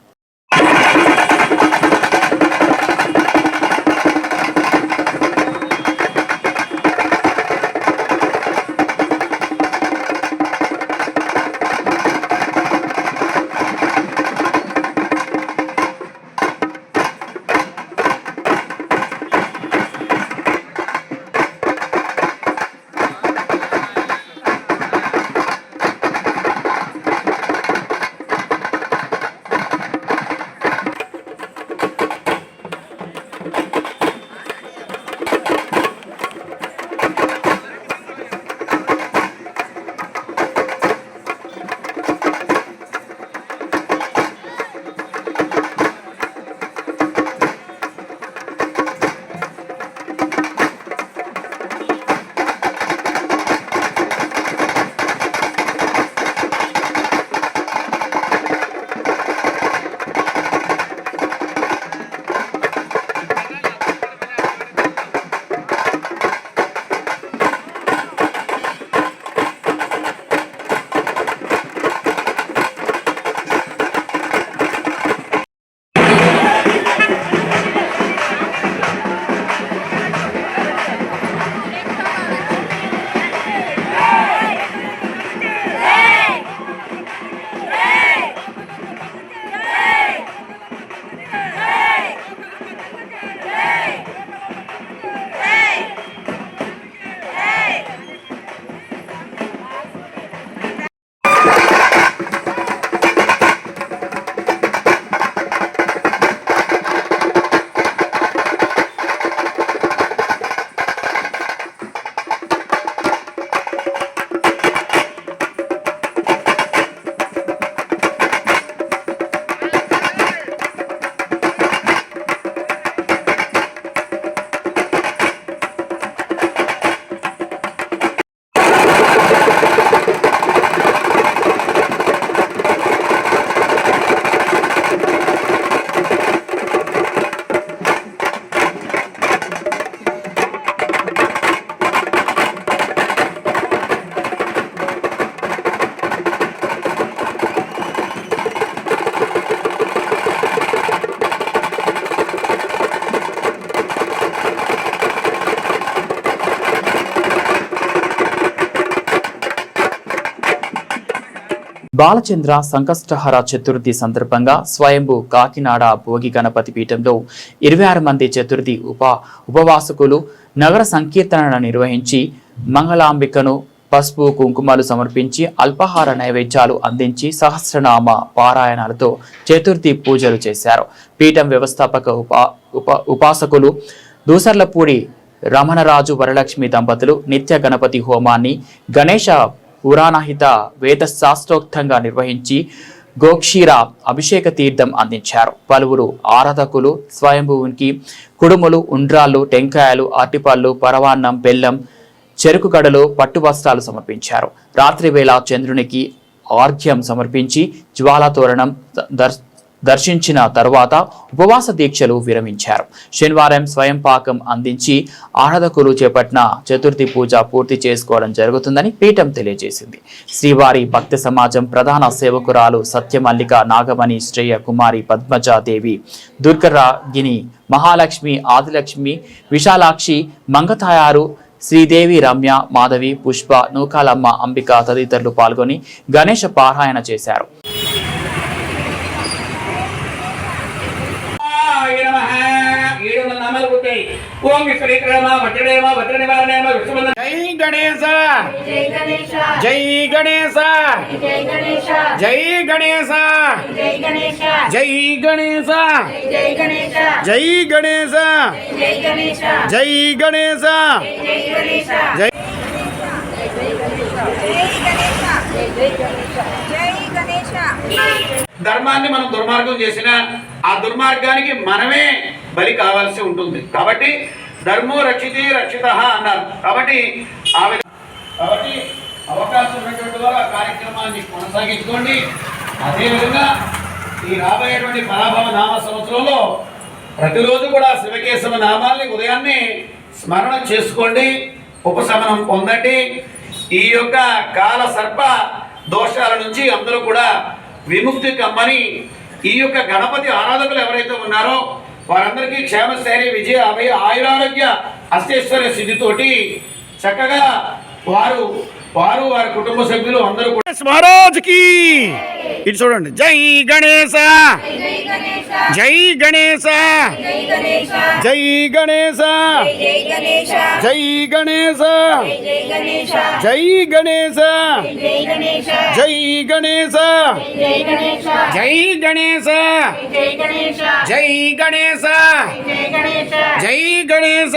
బాలచంద్ర సంకష్టహర చతుర్థి సందర్భంగా స్వయంభూ కాకినాడ భోగి గణపతి పీఠంలో 26 మంది చతుర్థి ఉపవాసకులు నగర సంకీర్తన నిర్వహించి మంగళాంబికను పసుపు కుంకుమలు సమర్పించి అల్పాహార నైవేద్యాలు అందించి సహస్రనామ పారాయణాలతో చతుర్థి పూజలు చేశారు. పీఠం వ్యవస్థాపక ఉపాసకులు దూసర్లపూడి రమణరాజు వరలక్ష్మి దంపతులు నిత్య గణపతి హోమాన్ని గణేశ పురాణహిత వేద శాస్త్రోక్తంగా నిర్వహించి గోక్షీర అభిషేక తీర్థం అందించారు. పలువురు ఆరాధకులు స్వయంభువునికి కుడుములు, ఉండ్రాళ్ళు, టెంకాయలు, అరటిపళ్ళు, పరవాన్నం, బెల్లం, చెరుకు గడలు, పట్టు వస్త్రాలు సమర్పించారు. రాత్రి వేళ చంద్రునికి ఆర్ఘ్యం సమర్పించి జ్వాలాతోరణం దర్శించిన తరువాత ఉపవాస దీక్షలు విరమించారు. శనివారం స్వయం పాకం అందించి ఆరాధకులు చేపట్టిన చతుర్థి పూజ పూర్తి చేసుకోవడం జరుగుతుందని పీఠం తెలియజేసింది. శ్రీవారి భక్త సమాజం ప్రధాన సేవకురాలు సత్యమల్లిక, నాగమణి, శ్రేయ కుమారి, పద్మజాదేవి, దుర్గరాగిని, మహాలక్ష్మి, ఆదిలక్ష్మి, విశాలాక్షి, మంగతాయారు, శ్రీదేవి, రమ్య, మాధవి, పుష్ప, నూకాలమ్మ, అంబిక తదితరులు పాల్గొని గణేష పారాయణ చేశారు. ఓం విశ్వరేమ వజ్రదేవ వజ్ర నివారణేమ విశ్వబంధన. జై గణేశ, జై గణేశ, జై గణేశ, జై గణేశ, జై గణేశ, జై గణేశ, జై గణేశ, జై గణేశ, జై గణేశ, జై గణేశ, జై గణేశ, జై గణేశ, జై ధర్మాన్ని మనం దుర్మార్గం చేసిన ఆ దుర్మార్గానికి మనమే బలి కావాల్సి ఉంటుంది. కాబట్టి ధర్మో రక్షితి రక్షిత అన్నారు. కాబట్టి అవకాశం ఉన్నటువంటి వారు ఆ కార్యక్రమాన్ని కొనసాగించుకోండి. అదేవిధంగా ఈ రాబోయేటువంటి పరాభవ నామ సంవత్సరంలో ప్రతిరోజు కూడా శివకేశవ నామాల్ని ఉదయాన్నే స్మరణ చేసుకోండి, ఉపశమనం పొందండి. ఈ యొక్క కాల సర్ప దోషాల నుంచి అందరూ కూడా విముక్తి కమ్మని ఈ యొక్క గణపతి ఆరాధకులు ఎవరైతే ఉన్నారో వారందరికీ క్షేమస్థైర్య, విజయ, అభయ, ఆయురారోగ్య, అష్టైశ్వర్య సిద్ధితోటి చక్కగా వారు వారి కుటుంబ సభ్యులు అందరూ కూడా మహారాజుకి ఇటు చూడండి. జై గణేశ, జై గణేశ, జై గణేశ, జై గణేశ, జై గణేశ, జై గణేశ, జై గణేశ, జై గణేశ, జై గణేశ.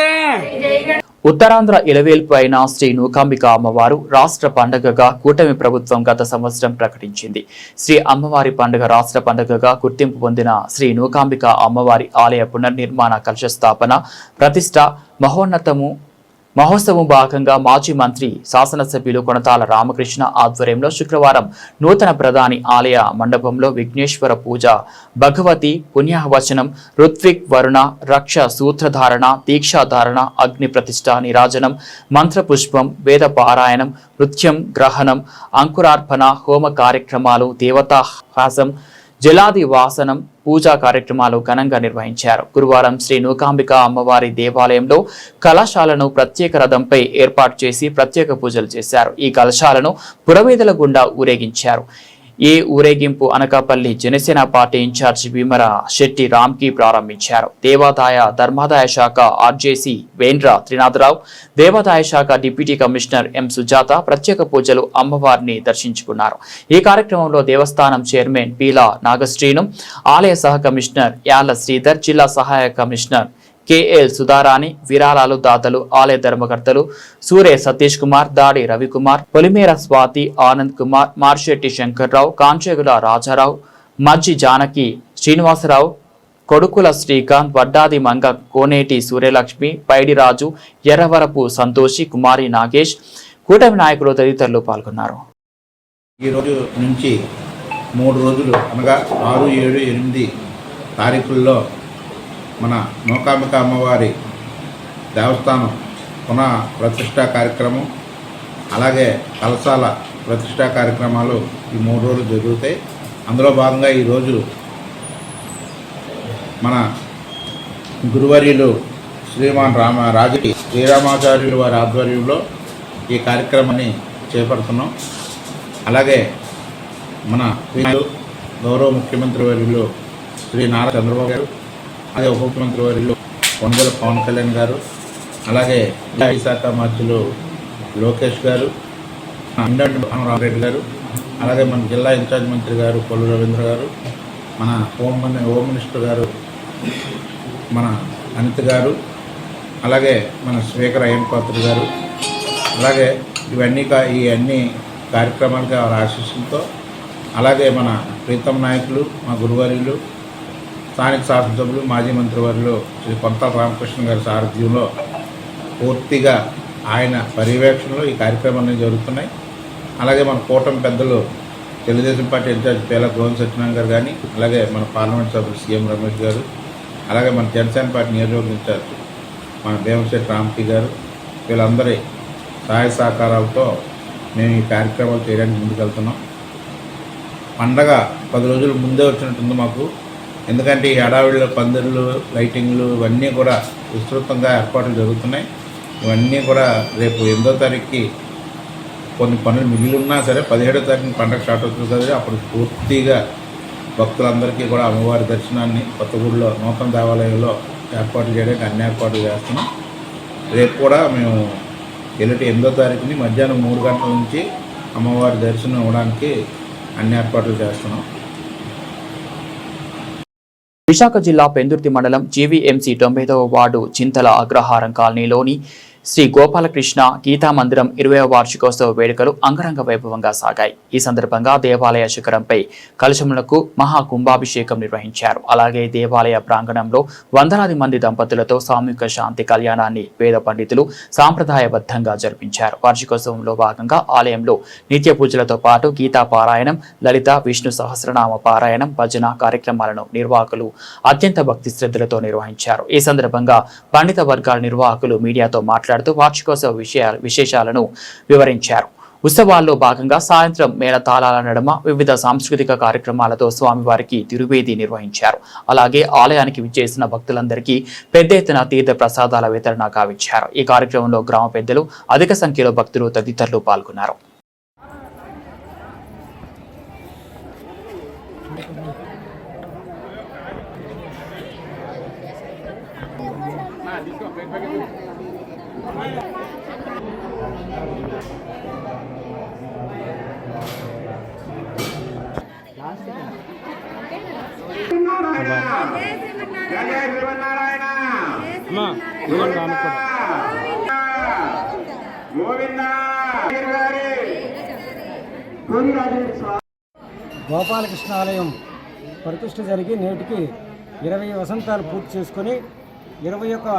ఉత్తరాంధ్ర ఇలవేల్పు అయిన శ్రీ నూకాంబిక అమ్మవారు రాష్ట్ర పండుగగా కూటమి ప్రభుత్వం గత సంవత్సరం ప్రకటించింది. శ్రీ అమ్మవారి పండుగ రాష్ట్ర పండుగగా గుర్తింపు పొందిన శ్రీ నూకాంబిక అమ్మవారి ఆలయ పునర్నిర్మాణ కలశ స్థాపన ప్రతిష్ట మహోత్సవం భాగంగా మాజీ మంత్రి శాసనసభ్యులు కొనతాల రామకృష్ణ ఆధ్వర్యంలో శుక్రవారం నూతన ప్రధాని ఆలయ మండపంలో విఘ్నేశ్వర పూజ, భగవతి పుణ్యవచనం, ఋత్విక్ వరుణ రక్ష సూత్రధారణ, దీక్షాధారణ, అగ్ని ప్రతిష్ఠ, నిరాజనం, మంత్రపుష్పం, వేద పారాయణం, నృత్యం, గ్రహణం, అంకురార్పణ, హోమ కార్యక్రమాలు, దేవతాహాసం, జలాది వాసనం, పూజా కార్యక్రమాలు ఘనంగా నిర్వహించారు. గురువారం శ్రీ నూకాంబిక అమ్మవారి దేవాలయంలో కలశాలను ప్రత్యేక రథంపై ఏర్పాటు చేసి ప్రత్యేక పూజలు చేశారు. ఈ కలశాలను పురవీధుల గుండా ఊరేగించారు. ఈ ఊరేగింపు అనకాపల్లి జనసేన పార్టీ ఇన్ఛార్జి భీమర శెట్టి రామ్కి ప్రారంభించారు. దేవాదాయ ధర్మాదాయ శాఖ ఆర్జేసీ వేంద్ర త్రినాథరావు, దేవాదాయ శాఖ డిప్యూటీ కమిషనర్ ఎం సుజాత ప్రత్యేక పూజలు అమ్మవారిని దర్శించుకున్నారు. ఈ కార్యక్రమంలో దేవస్థానం చైర్మన్ పీలా నాగశ్రీను, ఆలయ సహ కమిషనర్ యాళ్ల శ్రీధర్, జిల్లా సహాయ కమిషనర్ కేఎల్ సుధారాణి, విరాళాలు దాతలు, ఆలయ ధర్మకర్తలు సూరే సతీష్ కుమార్, దాడి రవికుమార్, పొలిమేర స్వాతి, ఆనంద్ కుమార్, మార్షెట్టి శంకర్రావు, కాంచెగుల రాజారావు, మజ్జి జానకి శ్రీనివాసరావు, కొడుకుల శ్రీకాంత్, వడ్డాది మంగ, కోనేటి సూర్యలక్ష్మి, పైడిరాజు, ఎర్రవరపు సంతోషి, కుమారి నాగేష్, కూటమి నాయకులు తదితరులు పాల్గొన్నారు. ఈ రోజు నుంచి 3 రోజులు అనగా 6, 7, 8 తారీఖుల్లో మన నూకాంబిక అమ్మవారి దేవస్థానం పునః ప్రతిష్టా కార్యక్రమం, అలాగే కలశాల ప్రతిష్టా కార్యక్రమాలు ఈ 3 రోజులు జరుగుతాయి. అందులో భాగంగా ఈరోజు మన గురువర్యులు శ్రీమాన్ శ్రీరామాచార్యులు వారి ఆధ్వర్యంలో ఈ కార్యక్రమాన్ని చేపడుతున్నాం. అలాగే మన గౌరవ ముఖ్యమంత్రి వర్యులు శ్రీ నారా చంద్రబాబు గారు, అదే ఉప ముఖ్యమంత్రి వర్యులు కొనగల పవన్ కళ్యాణ్ గారు, అలాగే శాఖ మంత్రులు లోకేష్ గారు, రామరెడ్డి గారు, అలాగే మన జిల్లా ఇన్ఛార్జ్ మంత్రి గారు కొల్లు రవీంద్ర గారు, మన హోమ్ మినిస్టర్ గారు మన అనిత గారు, అలాగే మన స్పీకర్ అయ్యన్ పాత్ర గారు, అలాగే ఈ అన్ని కార్యక్రమాలకి వారి ఆశీస్సులతో, అలాగే మన ప్రీతం నాయకులు, మా గురువార్యులు, స్థానిక శాసనసభ్యులు, మాజీ మంత్రివర్యులు శ్రీ కొంతాల రామకృష్ణ గారి సారథ్యంలో పూర్తిగా ఆయన పర్యవేక్షణలో ఈ కార్యక్రమాలు జరుగుతున్నాయి. అలాగే మన కూటమి పెద్దలు తెలుగుదేశం పార్టీ ఇన్ఛార్జ్ పేల గోవింద సత్యనారాయణ గారు కానీ, అలాగే మన పార్లమెంట్ సభ్యులు సీఎం రమేష్ గారు, అలాగే మన జనసేన పార్టీ నియోజకవర్గ ఇన్ఛార్జ్ మన భీమశెట్టి రామపి గారు, వీళ్ళందరి సహాయ సహకారాలతో మేము ఈ కార్యక్రమాలు చేయడానికి ముందుకెళ్తున్నాం. పండగ 10 రోజుల ముందే వచ్చినట్టుంది మాకు. ఎందుకంటే ఈ హడావిడిలో పందిళ్ళు, లైటింగ్లు ఇవన్నీ కూడా విస్తృతంగా ఏర్పాట్లు జరుగుతున్నాయి. ఇవన్నీ కూడా రేపు 8వ తారీఖుకి కొన్ని పనులు మిగిలి ఉన్నా సరే 17వ తారీఖున పండగ స్టార్ట్ అవుతుంది కదా, అప్పుడు పూర్తిగా భక్తులందరికీ కూడా అమ్మవారి దర్శనాన్ని కొత్తగూడలో నూతన దేవాలయంలో ఏర్పాట్లు చేయడానికి అన్ని ఏర్పాట్లు చేస్తున్నాం. రేపు కూడా మేము ఎల్లుండి 8వ తారీఖుని మధ్యాహ్నం 3 గంటల నుంచి అమ్మవారి దర్శనం ఇవ్వడానికి అన్ని ఏర్పాట్లు చేస్తున్నాం. విశాఖ జిల్లా పెందుర్తి మండలం జీవీఎంసీ 90వ వార్డు చింతల అగ్రహారం కాలనీలోని శ్రీ గోపాలకృష్ణ గీతా మందిరం 20వ వార్షికోత్సవ వేడుకలు అంగరంగ వైభవంగా సాగాయి. ఈ సందర్భంగా దేవాలయ శిఖరంపై కలశములకు మహాకుంభాభిషేకం నిర్వహించారు. అలాగే దేవాలయ ప్రాంగణంలో వందలాది మంది దంపతులతో సామూహిక శాంతి కళ్యాణాన్ని వేద పండితులు సాంప్రదాయబద్ధంగా జరిపించారు. వార్షికోత్సవంలో భాగంగా ఆలయంలో నిత్య పూజలతో పాటు గీతా పారాయణం, లలిత విష్ణు సహస్రనామ పారాయణం, భజన కార్యక్రమాలను నిర్వాహకులు అత్యంత భక్తి శ్రద్ధలతో నిర్వహించారు. ఈ సందర్భంగా పండిత వర్గాల నిర్వాహకులు మీడియాతో మాట్లాడుతూ వార్షికోత్సవ విశేషాలను వివరించారు. ఉత్సవాల్లో భాగంగా సాయంత్రం మేళతాళాల నడుమ వివిధ సాంస్కృతిక కార్యక్రమాలతో స్వామివారికి తిరువేది నిర్వహించారు. అలాగే ఆలయానికి విచ్చేసిన భక్తులందరికీ పెద్ద ఎత్తున తీర్థ ప్రసాదాల వితరణ గావించారు. ఈ కార్యక్రమంలో గ్రామ పెద్దలు, అధిక సంఖ్యలో భక్తులు తదితరులు పాల్గొన్నారు. గోపాలకృష్ణ ఆలయం ప్రతిష్ఠ జరిగి నేటికి 20 వసంతాలు పూర్తి చేసుకొని 21వ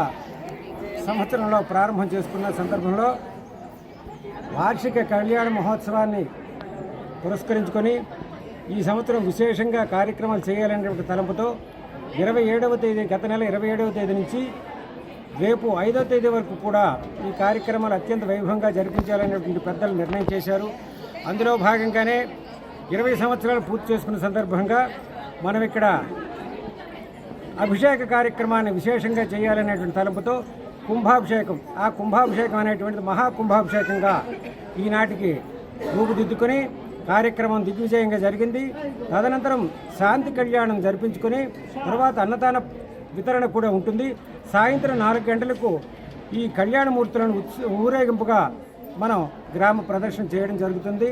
సంవత్సరంలో ప్రారంభం చేసుకున్న సందర్భంలో వార్షిక కళ్యాణ మహోత్సవాన్ని పురస్కరించుకొని ఈ సంవత్సరం విశేషంగా కార్యక్రమాలు చేయాలనేటువంటి తలంపుతో 27వ తేదీ గత నెల 27వ తేదీ నుంచి రేపు 5వ తేదీ వరకు కూడా ఈ కార్యక్రమాలు అత్యంత వైభవంగా జరిపించాలనేటువంటి పెద్దలు నిర్ణయం చేశారు. అందులో భాగంగానే 20 సంవత్సరాలు పూర్తి చేసుకున్న సందర్భంగా మనం ఇక్కడ అభిషేక కార్యక్రమాన్ని విశేషంగా చేయాలనేటువంటి తలంపుతో కుంభాభిషేకం, ఆ కుంభాభిషేకం అనేటువంటిది మహాకుంభాభిషేకంగా ఈనాటికి రూపుదిద్దుకొని కార్యక్రమం దిగ్విజయంగా జరిగింది. తదనంతరం శాంతి కళ్యాణం జరిపించుకొని తర్వాత అన్నదాన వితరణ కూడా ఉంటుంది. సాయంత్రం 4 గంటలకు ఈ కళ్యాణమూర్తులను ఊరేగింపుగా మనం గ్రామ ప్రదర్శన చేయడం జరుగుతుంది.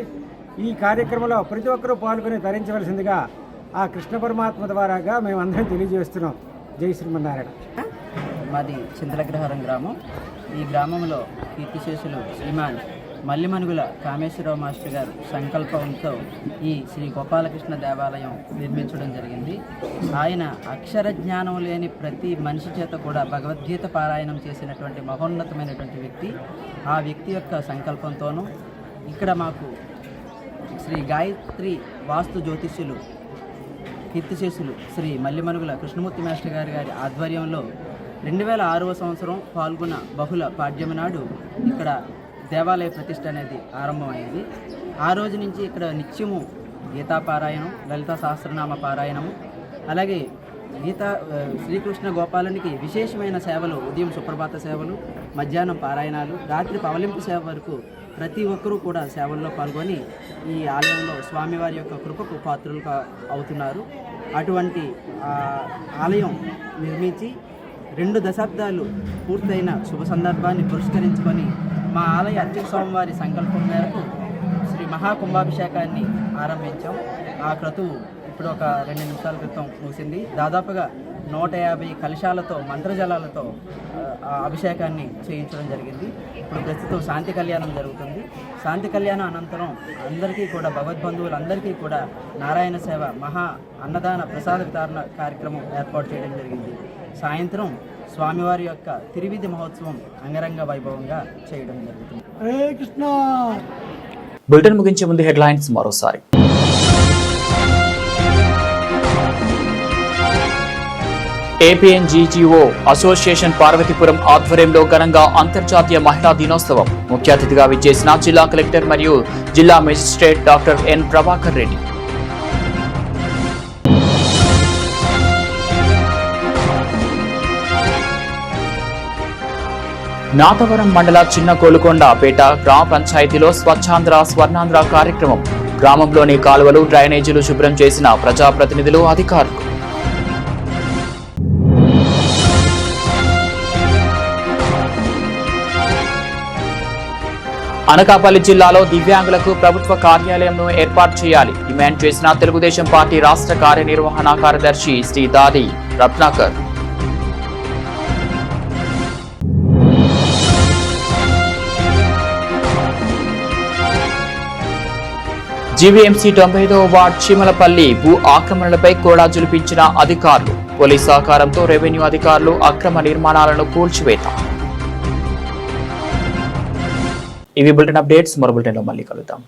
ఈ కార్యక్రమంలో ప్రతి ఒక్కరూ పాల్గొని ధరించవలసిందిగా ఆ కృష్ణ పరమాత్మ ద్వారాగా మేము అందరం తెలియజేస్తున్నాం. జై శ్రీమన్నారాయణ. మాది చింతలగ్రహారం గ్రామం. ఈ గ్రామంలో కీర్తిశేషులు శ్రీమాన్ మల్లిమనుగుల కామేశ్వరరావు మాస్టర్ గారు సంకల్పంతో ఈ శ్రీ గోపాలకృష్ణ దేవాలయం నిర్మించడం జరిగింది. ఆయన అక్షర జ్ఞానం లేని ప్రతి మనిషి చేత కూడా భగవద్గీత పారాయణం చేసినటువంటి మహోన్నతమైనటువంటి వ్యక్తి. ఆ వ్యక్తి యొక్క సంకల్పంతోనూ ఇక్కడ మాకు శ్రీ గాయత్రి వాస్తు జ్యోతిష్యులు కీర్తిశేషులు శ్రీ మల్లిమనుగుల కృష్ణమూర్తి మాస్టర్ గారి ఆధ్వర్యంలో 2006వ సంవత్సరం పాల్గొన్న బహుళ పాడ్యమి నాడు ఇక్కడ దేవాలయ ప్రతిష్ఠ అనేది ఆరంభమైంది. ఆ రోజు నుంచి ఇక్కడ నిత్యము గీతాపారాయణం, లలిత సహస్రనామ పారాయణము, అలాగే శ్రీకృష్ణ గోపాలునికి విశేషమైన సేవలు, ఉదయం సుప్రభాత సేవలు, మధ్యాహ్నం పారాయణాలు, రాత్రి పవలింపు సేవ వరకు ప్రతి ఒక్కరూ కూడా సేవల్లో పాల్గొని ఈ ఆలయంలో స్వామివారి యొక్క కృపకు పాత్రులు అవుతున్నారు. అటువంటి ఆలయం నిర్మించి 2 దశాబ్దాలు పూర్తయిన శుభ సందర్భాన్ని పురస్కరించుకొని మా ఆలయ అర్చక స్వామివారి సంకల్పం మేరకు శ్రీ మహాకుంభాభిషేకాన్ని ఆరంభించాం. ఆ క్రతువు ఇప్పుడు ఒక 2 నిమిషాల క్రితం ముగిసింది. దాదాపుగా 150 కలశాలతో, మంత్రజలాలతో అభిషేకాన్ని చేయించడం జరిగింది. ఇప్పుడు ప్రస్తుతం శాంతి కళ్యాణం జరుగుతుంది. శాంతి కళ్యాణం అనంతరం అందరికీ కూడా, భగవద్బంధువులందరికీ కూడా నారాయణ సేవ, మహా అన్నదాన ప్రసాద వితరణ కార్యక్రమం ఏర్పాటు చేయడం జరిగింది. సాయంత్రం స్వామివారి యొక్క తిరువిధి మహోత్సవం అంగరంగ వైభవంగా చేయడం జరుగుతుంది. హరే కృష్ణ. బులెటిన్ ముగించే ముందు హెడ్లైన్స్ మరోసారి. ఏపీఎన్జీజీఓ అసోసియేషన్ పార్వతీపురం ఆధ్వర్యంలో ఘనంగా అంతర్జాతీయ మహిళా దినోత్సవం. ముఖ్య అతిథిగా విచ్చేసిన జిల్లా కలెక్టర్ మరియు జిల్లా magistrate doctor N Prabhakar Reddy. Nathavaram మండల చిన్న కోలుకొండపేట గ్రామ పంచాయతీలో స్వచ్ఛాంధ్ర స్వర్ణాంధ్ర కార్యక్రమం. గ్రామంలోని కాలువలు, డ్రైనేజీలు శుభ్రం చేసిన ప్రజాప్రతినిధులు, అధికారులు. అనకాపల్లి జిల్లాలో దివ్యాంగులకు ప్రభుత్వ కార్యాలయంను ఏర్పాటు చేయాలి డిమాండ్ చేసిన తెలుగుదేశం పార్టీ రాష్ట్ర కార్యనిర్వహణ కార్యదర్శి శ్రీ దాది రత్నాకర్. జీవీఎంసీ 95వ వార్డ్ చీమలపల్లి భూ ఆక్రమణలపై కూడా జులిపించిన అధికారులు. పోలీస్ సహకారంతో రెవెన్యూ అధికారులు అక్రమ నిర్మాణాలను కూల్చివేత. ఇవి బులెటిన్ అప్డేట్స్. మరో బులెటిన్లో మళ్ళీ కలుద్దాం.